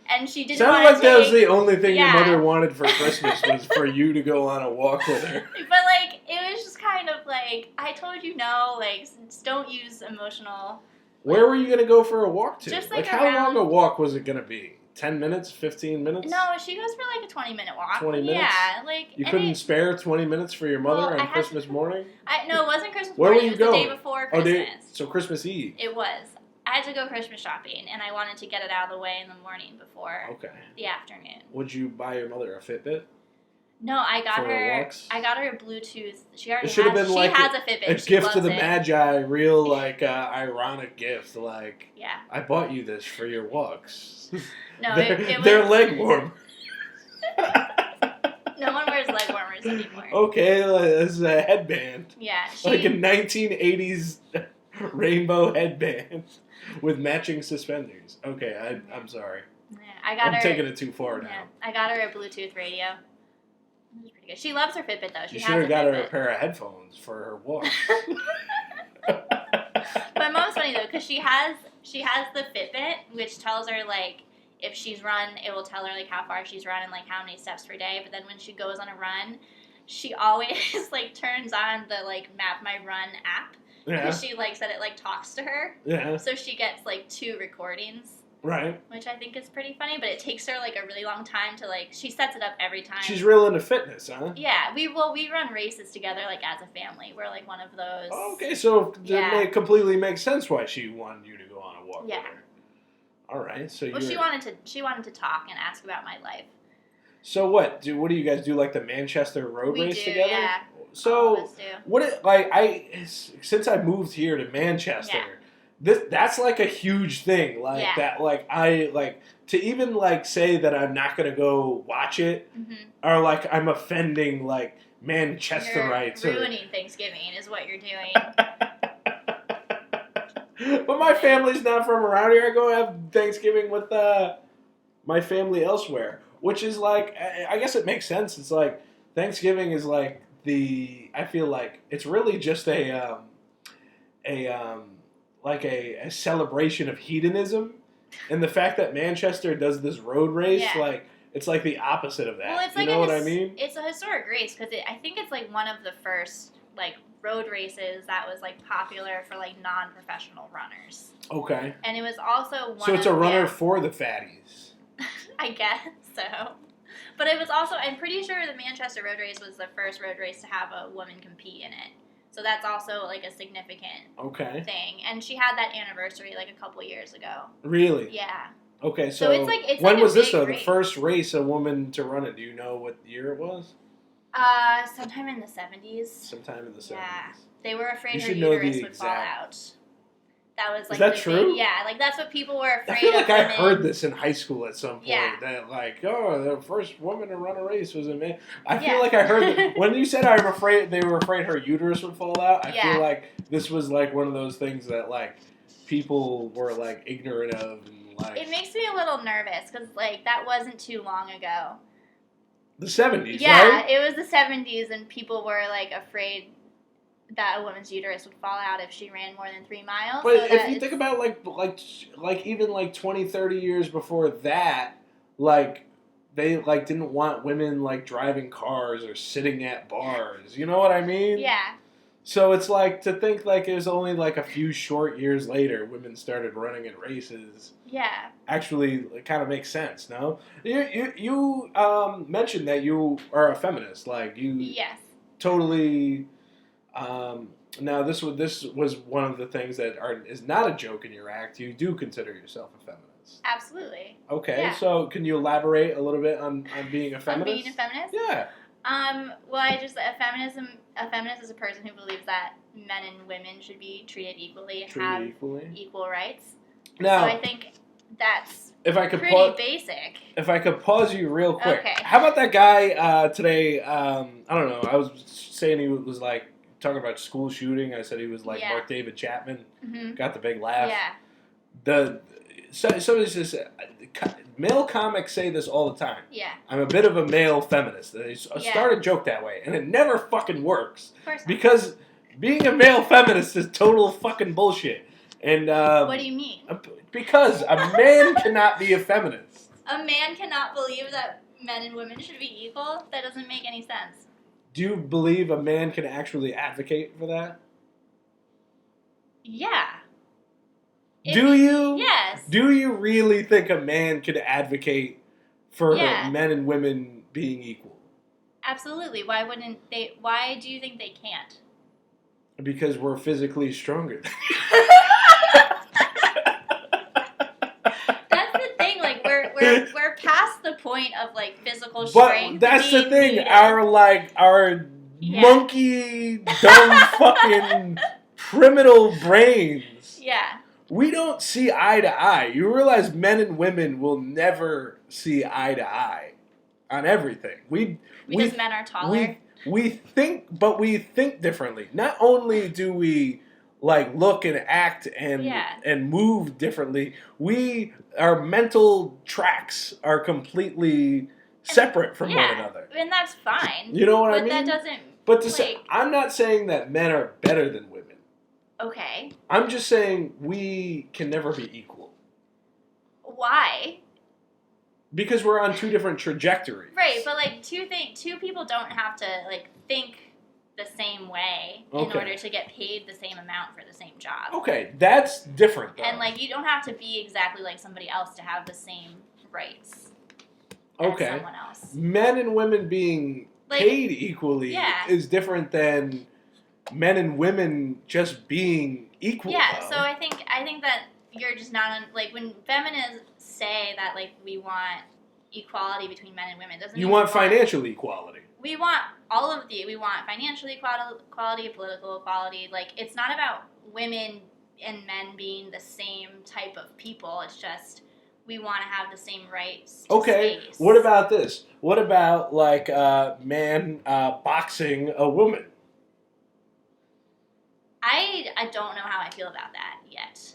And she didn't Sounded like that was the only thing your mother wanted for Christmas was for you to go on a walk with her. But, like, it was just kind of like, I told you no, like, just don't use emotional. Where were you going to go for a walk to? Just like how long a walk was it going to be? 10 minutes? 15 minutes? No, she goes for like a 20-minute walk. 20 minutes? Yeah. Like, you couldn't spare 20 minutes for your mother on Christmas morning? No, it wasn't Christmas Where morning. Were you going? It was the day before Christmas. So Christmas Eve? It was. I had to go Christmas shopping, and I wanted to get it out of the way in the morning before the afternoon. Would you buy your mother a Fitbit? No, I got her a Bluetooth. She already has a Fitbit. A gift to the Magi, real like ironic gift. Like, I bought you this for your walks. No, they're leg warmers. No one wears leg warmers anymore. Okay, it's a headband. Yeah, like a 1980s rainbow headband with matching suspenders. Okay, I'm sorry. Yeah, I'm taking it too far now. I got her a Bluetooth radio. It was pretty good. She loves her Fitbit though. You should have got her a pair of headphones for her walk. But Mom's funny though, because she has the Fitbit, which tells her like if she's run, it will tell her like how far she's run and like how many steps per day. But then when she goes on a run, she always like turns on the like Map My Run app because she likes that it like talks to her. Yeah. So she gets like 2 recordings. Right. Which I think is pretty funny, but it takes her like a really long time to like. She sets it up every time. She's real into fitness, huh? Yeah, we run races together like as a family. We're like one of those. Okay, so it completely makes sense why she wanted you to go on a walk with her. All right, so she wanted to talk and ask about my life. So what do you guys do, like the Manchester road race together? Yeah. So all of us do. since I moved here to Manchester. Yeah. That's like a huge thing, that. Like I like to even like say that I'm not gonna go watch it, or like I'm offending like Manchesterites. You're ruining Thanksgiving is what you're doing. But my family's not from around here. I go have Thanksgiving with my family elsewhere, which is like I guess it makes sense. It's like Thanksgiving is like I feel like it's really just a celebration of hedonism, and the fact that Manchester does this road race, like it's like the opposite of that. Well, it's you know what I mean? It's a historic race because I think it's like one of the first like road races that was like popular for like non-professional runners. Okay. And it was also one. So it's a runner for the fatties. I guess so. But it was also, I'm pretty sure the Manchester road race was the first road race to have a woman compete in it. So that's also like a significant thing. And she had that anniversary like a couple years ago. Really? Yeah. Okay, so it's when was this though? The first race a woman to run it? Do you know what year it was? Sometime in the 70s. Sometime in the 70s. Yeah. They were afraid her uterus would fall out. That was like Is that true? Yeah, like that's what people were afraid of. I feel like I heard this in high school at some point. Yeah. That like, the first woman to run a race was a man. I feel like I heard when you said they were afraid her uterus would fall out. I feel like this was like one of those things that like people were like ignorant of. And, like, it makes me a little nervous because like that wasn't too long ago. The 70s, yeah, right? It was the 70s, and people were like afraid that a woman's uterus would fall out if she ran more than 3 miles. But so if you think about like even like 20, 30 years before that, like they like didn't want women like driving cars or sitting at bars. You know what I mean? Yeah. So it's like to think like it was only like a few short years later women started running in races. Yeah. Actually, it kind of makes sense. No, you mentioned that you are a feminist. Like you. Yes. Totally. Now this was one of the things that is not a joke in your act. You do consider yourself a feminist. Absolutely. Okay, yeah. So can you elaborate a little bit on being a feminist? On being a feminist? Yeah. Well, a feminist is a person who believes that men and women should be treated equally and have equal rights. Now, so I think that's pretty basic. If I could pause you real quick. Okay. How about that guy today? I don't know. I was saying he was like talking about school shooting. I said he was like Mark David Chapman. Mm-hmm. Got the big laugh. Yeah. Somebody says, male comics say this all the time. Yeah. I'm a bit of a male feminist. They start a joke that way, and it never fucking works. Of course not. Because being a male feminist is total fucking bullshit. And what do you mean? Because a man cannot be a feminist. A man cannot believe that men and women should be equal? That doesn't make any sense. Do you believe a man can actually advocate for that? Yeah. Do you? Yes. Do you really think a man could advocate for men and women being equal? Absolutely. Why wouldn't they? Why do you think they can't? Because we're physically stronger. That's the thing. Like we're past the point of like physical strength. But that's the thing. Needed. Our monkey dumb fucking primitive brains. Yeah. We don't see eye to eye. You realize men and women will never see eye to eye on everything. Because men are taller. We think differently. Not only do we like look and act and move differently, our mental tracks are completely separate from one another. And that's fine. You know what I mean? But that doesn't. But I'm not saying that men are better than women. Okay. I'm just saying we can never be equal. Why? Because we're on two different trajectories. Right, but like two people don't have to like think the same way in order to get paid the same amount for the same job. Okay, that's different though. And like you don't have to be exactly like somebody else to have the same rights as someone else. Men and women being paid equally is different than men and women just being equal. Yeah, though. so I think that you're just not like when feminists say that like we want equality between men and women, doesn't you want financial equality. We want all of we want financial equality, political equality. Like it's not about women and men being the same type of people. It's just we want to have the same rights to space. What about this? What about like a man boxing a woman? I don't know how I feel about that yet.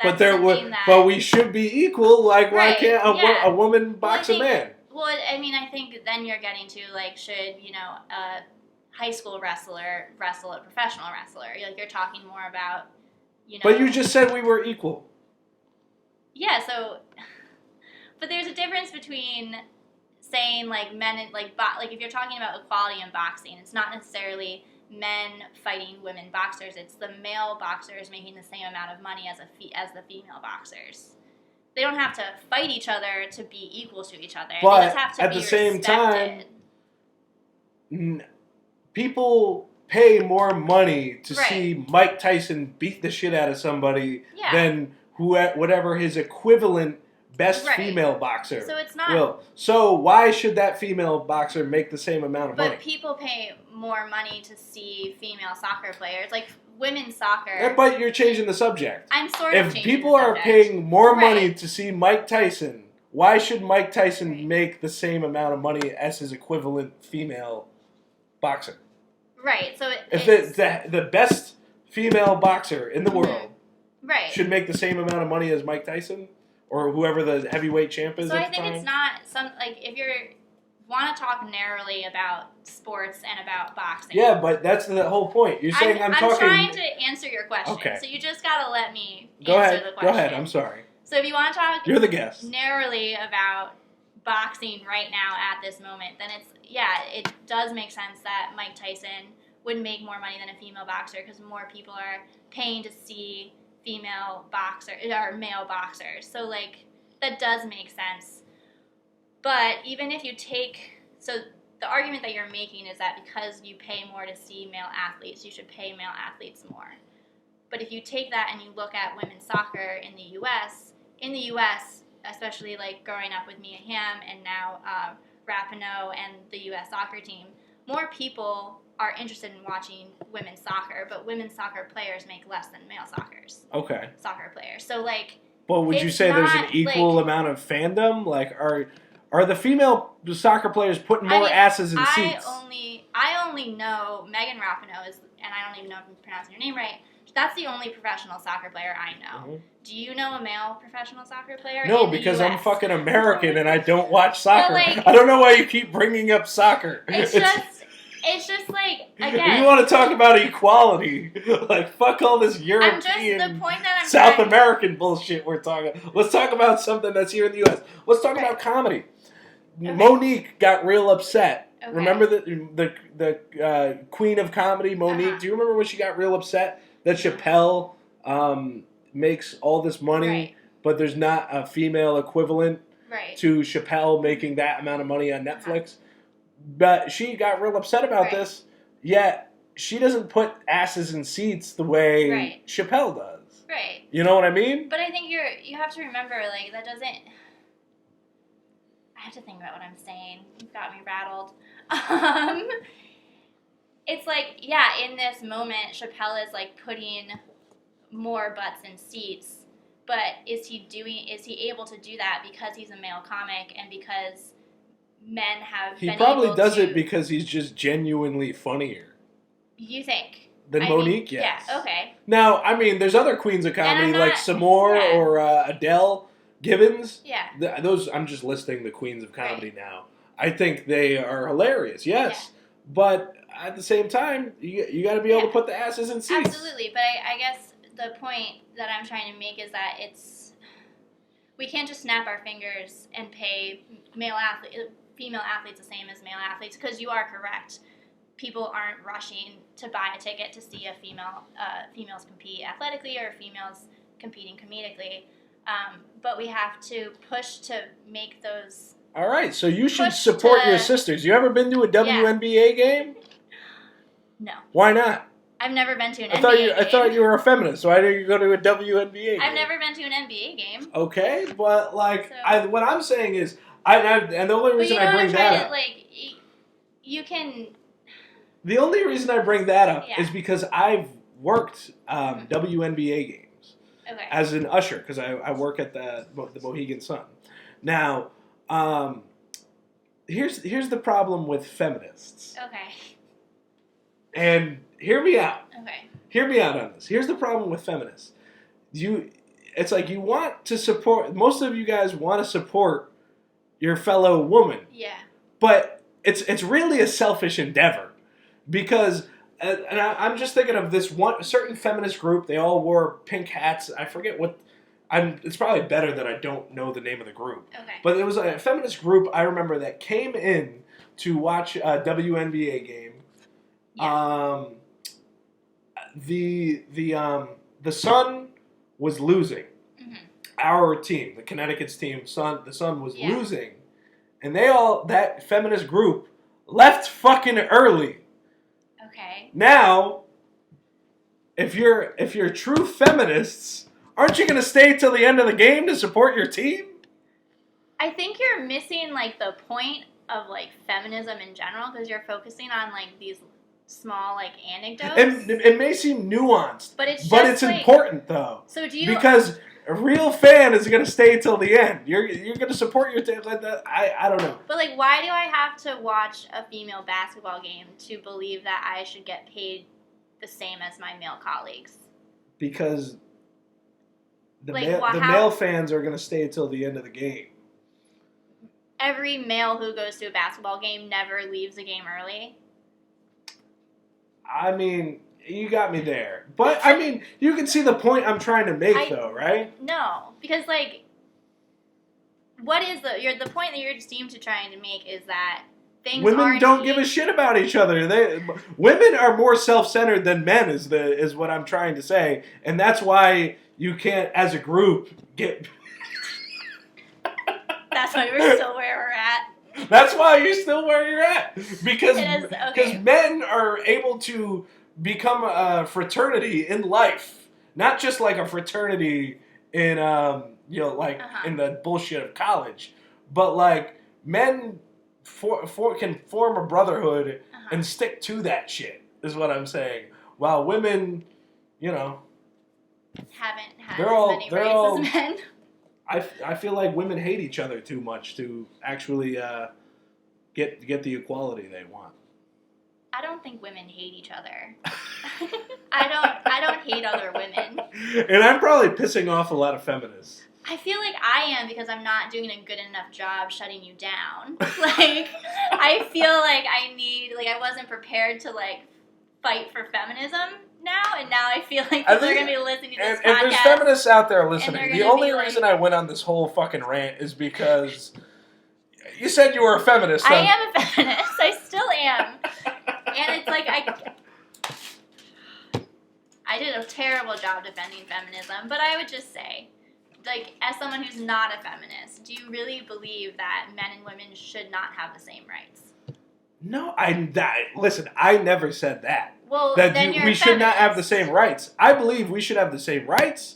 But we should be equal. Like, why can't a woman box a man? Well, I mean, I think then you're getting to like, should a high school wrestler wrestle a professional wrestler? Like, you're talking more about, But you just said we were equal. Yeah. So, but there's a difference between saying like men and like if you're talking about equality in boxing, it's not necessarily men fighting women boxers. It's the male boxers making the same amount of money as the female boxers. They don't have to fight each other to be equal to each other. But they just have to at be the same respected. time, people pay more money to see Mike Tyson beat the shit out of somebody than whatever his equivalent best female boxer so it's not, will. So why should that female boxer make the same amount of money? But people pay more money to see female soccer players. Like women's soccer. But you're changing the subject. I'm sort of changing the subject. If people are paying more money to see Mike Tyson, why should Mike Tyson make the same amount of money as his equivalent female boxer? Right. So if the best female boxer in the world should make the same amount of money as Mike Tyson or whoever the heavyweight champ is. So I think it's not if you want to talk narrowly about sports and about boxing. Yeah, but that's the whole point. You're saying I'm talking. I'm trying to answer your question. Okay. So you just gotta let me answer the question. Go ahead. I'm sorry. So if you want to talk, you're the guest. Narrowly about boxing right now at this moment, then it does make sense that Mike Tyson would make more money than a female boxer because more people are paying to see female boxers or male boxers. So like that does make sense. But even if you the argument that you're making is that because you pay more to see male athletes, you should pay male athletes more. But if you take that and you look at women's soccer in the U.S., especially like growing up with Mia Hamm and now Rapinoe and the U.S. soccer team, more people are interested in watching women's soccer, but women's soccer players make less than male soccer players. So like, but would you say there's an equal amount of fandom? Like, are the female soccer players putting more asses in seats? I only know Megan Rapinoe and I don't even know if I'm pronouncing her name right. That's the only professional soccer player I know. Mm-hmm. Do you know a male professional soccer player? No, because I'm fucking American and I don't watch soccer. Like, I don't know why you keep bringing up soccer. It's just like, again. You want to talk about equality. Like, fuck all this European, South American bullshit we're talking. Let's talk about something that's here in the U.S. Let's talk about comedy. Okay. Monique got real upset. Okay. Remember the queen of comedy, Monique? Uh-huh. Do you remember when she got real upset that Chappelle makes all this money, but there's not a female equivalent to Chappelle making that amount of money on Netflix? Uh-huh. But she got real upset about this, yet she doesn't put asses in seats the way Chappelle does. Right. You know what I mean? But I think you have to remember, like, that doesn't... I have to think about what I'm saying. You've got me rattled. It's like, in this moment, Chappelle is, like, putting more butts in seats, but is he able to do that because he's a male comic and because... men have been able to... He probably does it because he's just genuinely funnier. You think? Than Monique, yes. Yeah, okay. Now, I mean, there's other queens of comedy like Samore or Adele Gibbons. Yeah. Those, I'm just listing the queens of comedy now. I think they are hilarious, yes. Yeah. But at the same time, you got to be able to put the asses in seats. Absolutely, but I guess the point that I'm trying to make is that we can't just snap our fingers and pay female athletes the same as male athletes, because you are correct. People aren't rushing to buy a ticket to see females compete athletically or females competing comedically. But we have to push to make those. All right, so you should support your sisters. You ever been to a WNBA game? No. Why not? I've never been to an NBA game. I thought you were a feminist. Why didn't you go to a WNBA game? I've never been to an NBA game. Okay, but like, what I'm saying is, and the only reason I bring that up, you can. The only reason I bring that up is because I've worked WNBA games as an usher, because I work at the Mohegan Sun. Now, here's the problem with feminists. Okay. And hear me out. Okay. Hear me out on this. Here's the problem with feminists. It's like you want to support. Most of you guys want to support your fellow woman. Yeah. But it's really a selfish endeavor, because and I'm just thinking of this one certain feminist group. They all wore pink hats. I forget what. It's probably better that I don't know the name of the group. Okay. But it was a feminist group I remember that came in to watch a WNBA game. Yeah. The Sun was losing. Mm-hmm. Our team, the Connecticut's team, the Sun was losing, and that feminist group left fucking early. Okay. Now, if you're true feminists, aren't you going to stay till the end of the game to support your team? I think you're missing like the point of like feminism in general, because you're focusing on like these small like anecdotes. And it may seem nuanced, but it's like, important though. So do you? Because a real fan is going to stay till the end. You're going to support your team like that. I don't know. But like, why do I have to watch a female basketball game to believe that I should get paid the same as my male colleagues? Because the male fans are going to stay till the end of the game. Every male who goes to a basketball game never leaves a game early. I mean, you got me there. But, I mean, you can see the point I'm trying to make, though, right? No. Because, like, what is the point that you're seem to trying to make is that women don't give a shit about each other. Women are more self-centered than men is what I'm trying to say. And that's why you can't, as a group, get... That's why we're still where we're at. That's why you're still where you're at. Because okay. Men are able to become a fraternity in life. Not just like a fraternity in, in the bullshit of college. But like, men can form a brotherhood and stick to that shit, is what I'm saying. While women, haven't had as many races as men. I feel like women hate each other too much to actually get the equality they want. I don't think women hate each other. I don't hate other women. And I'm probably pissing off a lot of feminists. I feel like I am, because I'm not doing a good enough job shutting you down. Like, I feel like I wasn't prepared to like fight for feminism now, and now I feel like people are going to be listening to this podcast. If there's feminists out there listening, the only reason I went on this whole fucking rant is because you said you were a feminist. I am a feminist. I still am. And it's like, I did a terrible job defending feminism, but I would just say, like, as someone who's not a feminist, do you really believe that men and women should not have the same rights? No, listen, I never said that. Well, we should not have the same rights. I believe we should have the same rights.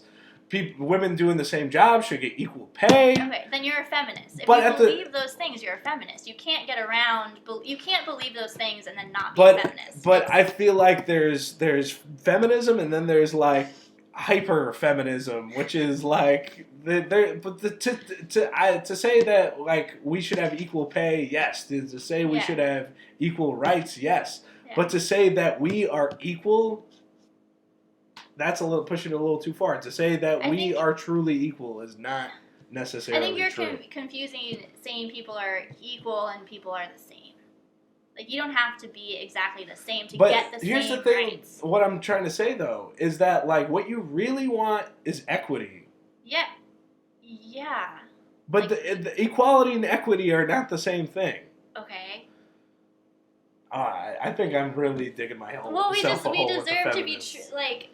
Women doing the same job should get equal pay. Okay, then you're a feminist. If you believe those things, you're a feminist. You can't get around. You can't believe those things and then not be a feminist. But I feel like there's feminism, and then there's like hyper feminism, which is like to say that like we should have equal pay, yes. To say we should have equal rights, yes. Yeah. But to say that we are equal, that's pushing it a little too far. To say that we are truly equal is not necessarily true. I think you're confusing saying people are equal and people are the same. Like, you don't have to be exactly the same to get the same rights. Here's the thing, rights. What I'm trying to say, though, is that, like, what you really want is equity. Yeah. Yeah. But the equality and equity are not the same thing. Okay. I think I'm really digging my hole. Well, we deserve to be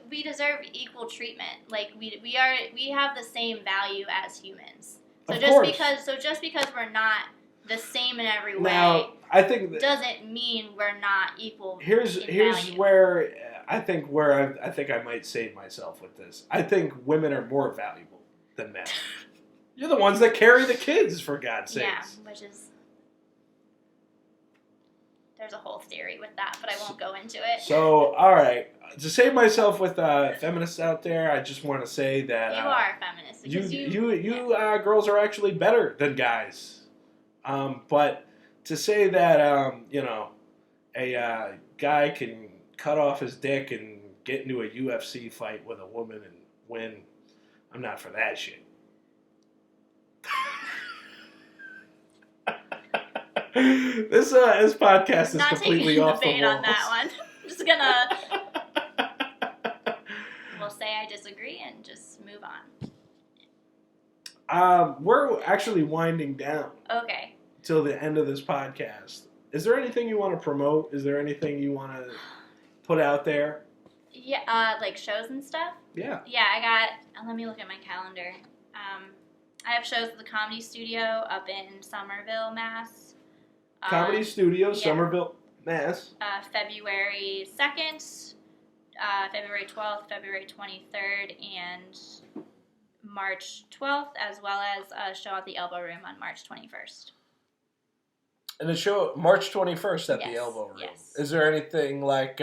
we deserve equal treatment. Like we have the same value as humans. So just because we're not the same in every way, now, I think doesn't mean we're not equal. Here's value. where I think I might save myself with this. I think women are more valuable than men. You're the ones that carry the kids, for God's sakes. Yeah, which is. There's a whole theory with that, but I won't go into it. So, all right. To save myself with feminists out there, I just want to say that... You are a feminist. You girls are actually better than guys. But to say that, a guy can cut off his dick and get into a UFC fight with a woman and win, I'm not for that shit. This podcast is completely off the walls. On that one. I'm just gonna we'll say I disagree and just move on. We're actually winding down. Okay. Till the end of this podcast. Is there anything you want to promote? Is there anything you want to put out there? Yeah, like shows and stuff? Yeah. Yeah, I got. Let me look at my calendar. I have shows at the Comedy Studio up in Somerville, Mass. Comedy Studio, yeah. Somerville, Mass. February 2nd, February 12th, February 23rd, and March 12th, as well as a show at the Elbow Room on March 21st. And a show March 21st at the Elbow Room. Yes. Is there anything like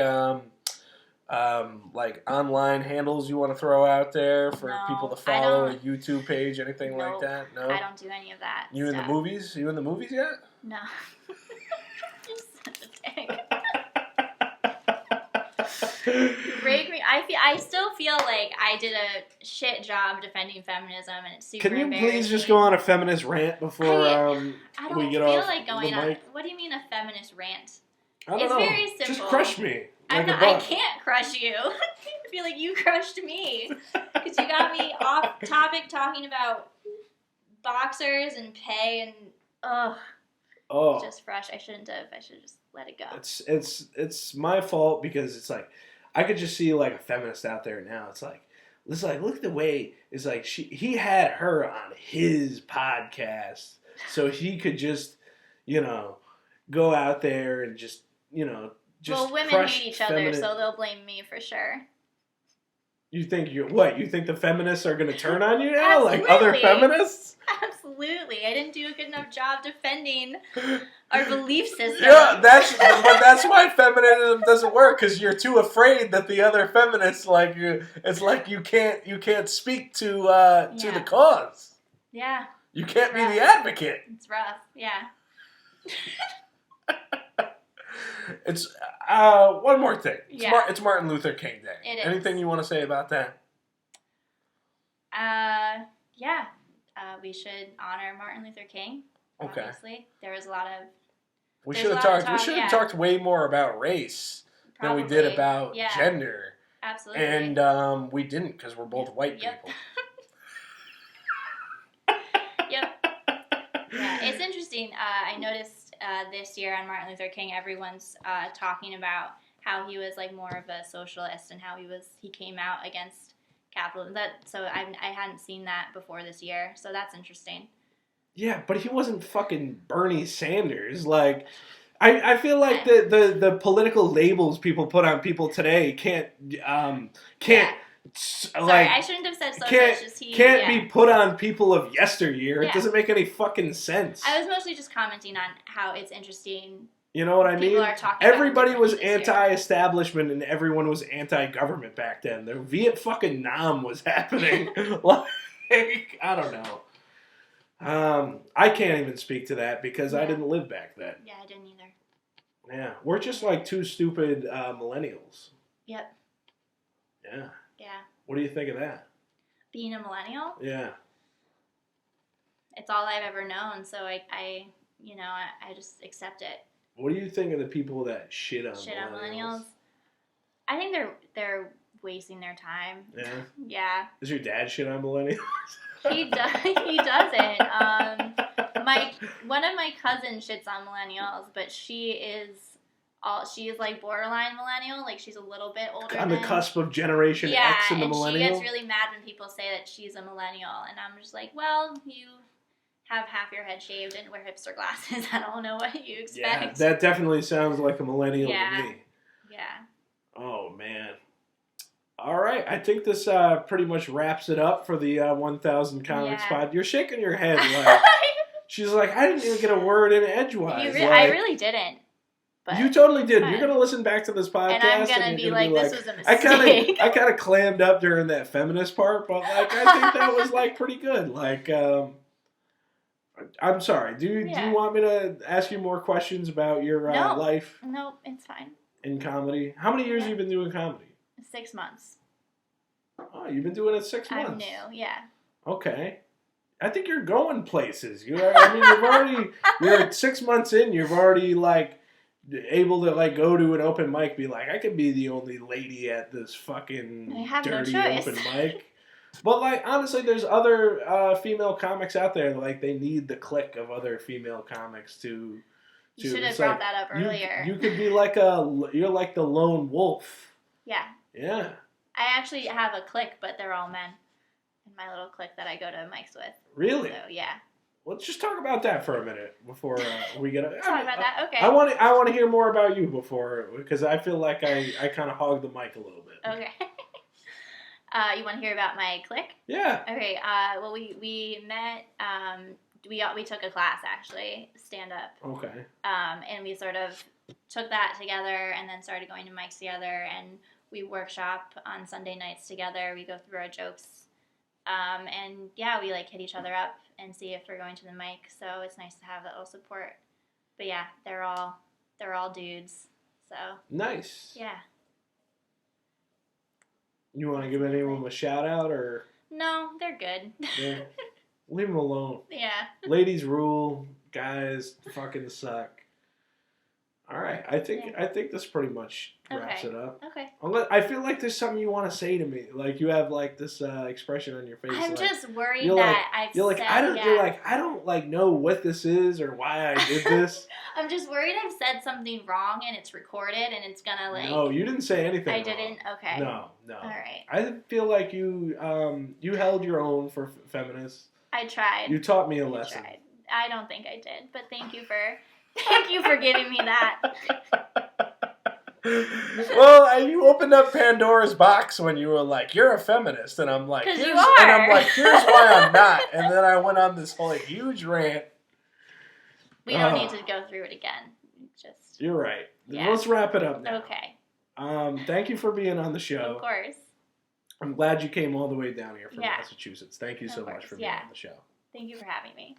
online handles you want to throw out there for people to follow, a YouTube page, anything like that? No, I don't do any of that. You in the movies? You in the movies yet? No. Break me. I still feel like I did a shit job defending feminism, and it's super embarrassing. Can you please just go on a feminist rant before we get off like going the on. mic? What do you mean a feminist rant? I don't know. Very simple. Just crush me. I can't crush you. I feel like you crushed me because you got me off topic talking about boxers and pay and just fresh. I shouldn't have. I should have just let it go. It's my fault because it's like I could just see like a feminist out there now. It's like look at the way it's like he had her on his podcast so he could just go out there and just well, women hate each other, so they'll blame me for sure. You think you think the feminists are going to turn on you now, Absolutely. like other feminists? Absolutely, I didn't do a good enough job defending our belief system. Yeah, that's why feminism doesn't work because you're too afraid that the other feminists it's like you can't speak to the cause. Yeah. You can't be the advocate. It's rough. Yeah. It's one more thing. It's Martin Luther King Day. It is. Anything you want to say about that? Yeah. We should honor Martin Luther King. Okay. Obviously, there was a lot of. We should have talked way more about race than we did about gender. Absolutely. And we didn't because we're both white people. Yep. Yeah, it's interesting. I noticed this year on Martin Luther King, everyone's talking about how he was like more of a socialist and how he came out against capitalism. I hadn't seen that before this year, so that's interesting. Yeah, but he wasn't fucking Bernie Sanders. Like, I feel like the political labels people put on people today can't. Sorry, I shouldn't have said socialist. Can't be put on people of yesteryear. Yeah. It doesn't make any fucking sense. I was mostly just commenting on how it's interesting. You know what I mean? Everybody was anti-establishment and everyone was anti-government back then. The Viet fucking Nam was happening. Like, I don't know. I can't even speak to that because I didn't live back then. Yeah, I didn't either. Yeah, we're just like two stupid millennials. Yep. Yeah. Yeah. What do you think of that? Being a millennial? Yeah. It's all I've ever known, so I just accept it. What do you think of the people that shit on millennials? I think they're wasting their time. Yeah. Yeah. Does your dad shit on millennials? He doesn't. One of my cousins shits on millennials, but she is like borderline millennial. Like she's a little bit older. On the cusp of Generation X and the millennial. Yeah, and she gets really mad when people say that she's a millennial, and I'm just like, well, you have half your head shaved and wear hipster glasses. I don't know what you expect. Yeah, that definitely sounds like a millennial to me. Yeah. Oh man. All right, I think this pretty much wraps it up for the 1000 Comics pod. You're shaking your head like she's like, I didn't even get a word in edgewise. I really didn't. But you totally did. You're gonna listen back to this podcast, and I'm gonna be like, this was a mistake. I kind of clammed up during that feminist part, but like, I think that was like pretty good. Like, I'm sorry. Do you want me to ask you more questions about your life? No, it's fine. In comedy, how many years have you been doing comedy? 6 months. Oh, you've been doing it 6 months. I'm new, yeah. Okay. I think you're going places. You're 6 months in, you've already like able to like go to an open mic, be like, I could be the only lady at this fucking dirty open mic. But like honestly, there's other female comics out there like they need the clique of other female comics to. You should have brought that up earlier. You could be like you're like the lone wolf. Yeah. Yeah. I actually have a clique, but they're all men. In my little clique that I go to mics with. Really? So yeah. Let's just talk about that for a minute before we get. Talk about that. Okay. I want to hear more about you because I feel like I kind of hog the mic a little bit. Okay. You want to hear about my clique? Yeah. Okay. Well, we met. We took a class actually, stand up. Okay. And we sort of took that together, and then started going to mics together, and we workshop on Sunday nights together. We go through our jokes. And yeah, we like hit each other up and see if we're going to the mic. So it's nice to have that little support. But yeah, they're all dudes. So nice. Yeah. You want to give anyone a shout out or? No, they're good. Yeah. Leave them alone. Yeah. Ladies rule. Guys fucking suck. All right, I think this pretty much wraps it up. Okay. I feel like there's something you want to say to me. Like you have like this expression on your face. I'm like, just worried that I don't like know what this is or why I did this. I'm just worried I've said something wrong and it's recorded and it's gonna like. No, you didn't say anything. I didn't. Okay. No. All right. I feel like you held your own for feminists. I tried. You taught me a lesson. Tried. I don't think I did, but thank you for giving me that. Well, you opened up Pandora's box when you were like, "You're a feminist," and I'm like, "You are," and I'm like, "Here's why I'm not." And then I went on this whole huge rant. We don't need to go through it again. You're right. Yeah. Let's wrap it up now. Okay. Thank you for being on the show. Of course. I'm glad you came all the way down here from Massachusetts. Thank you so much for being on the show. Thank you for having me.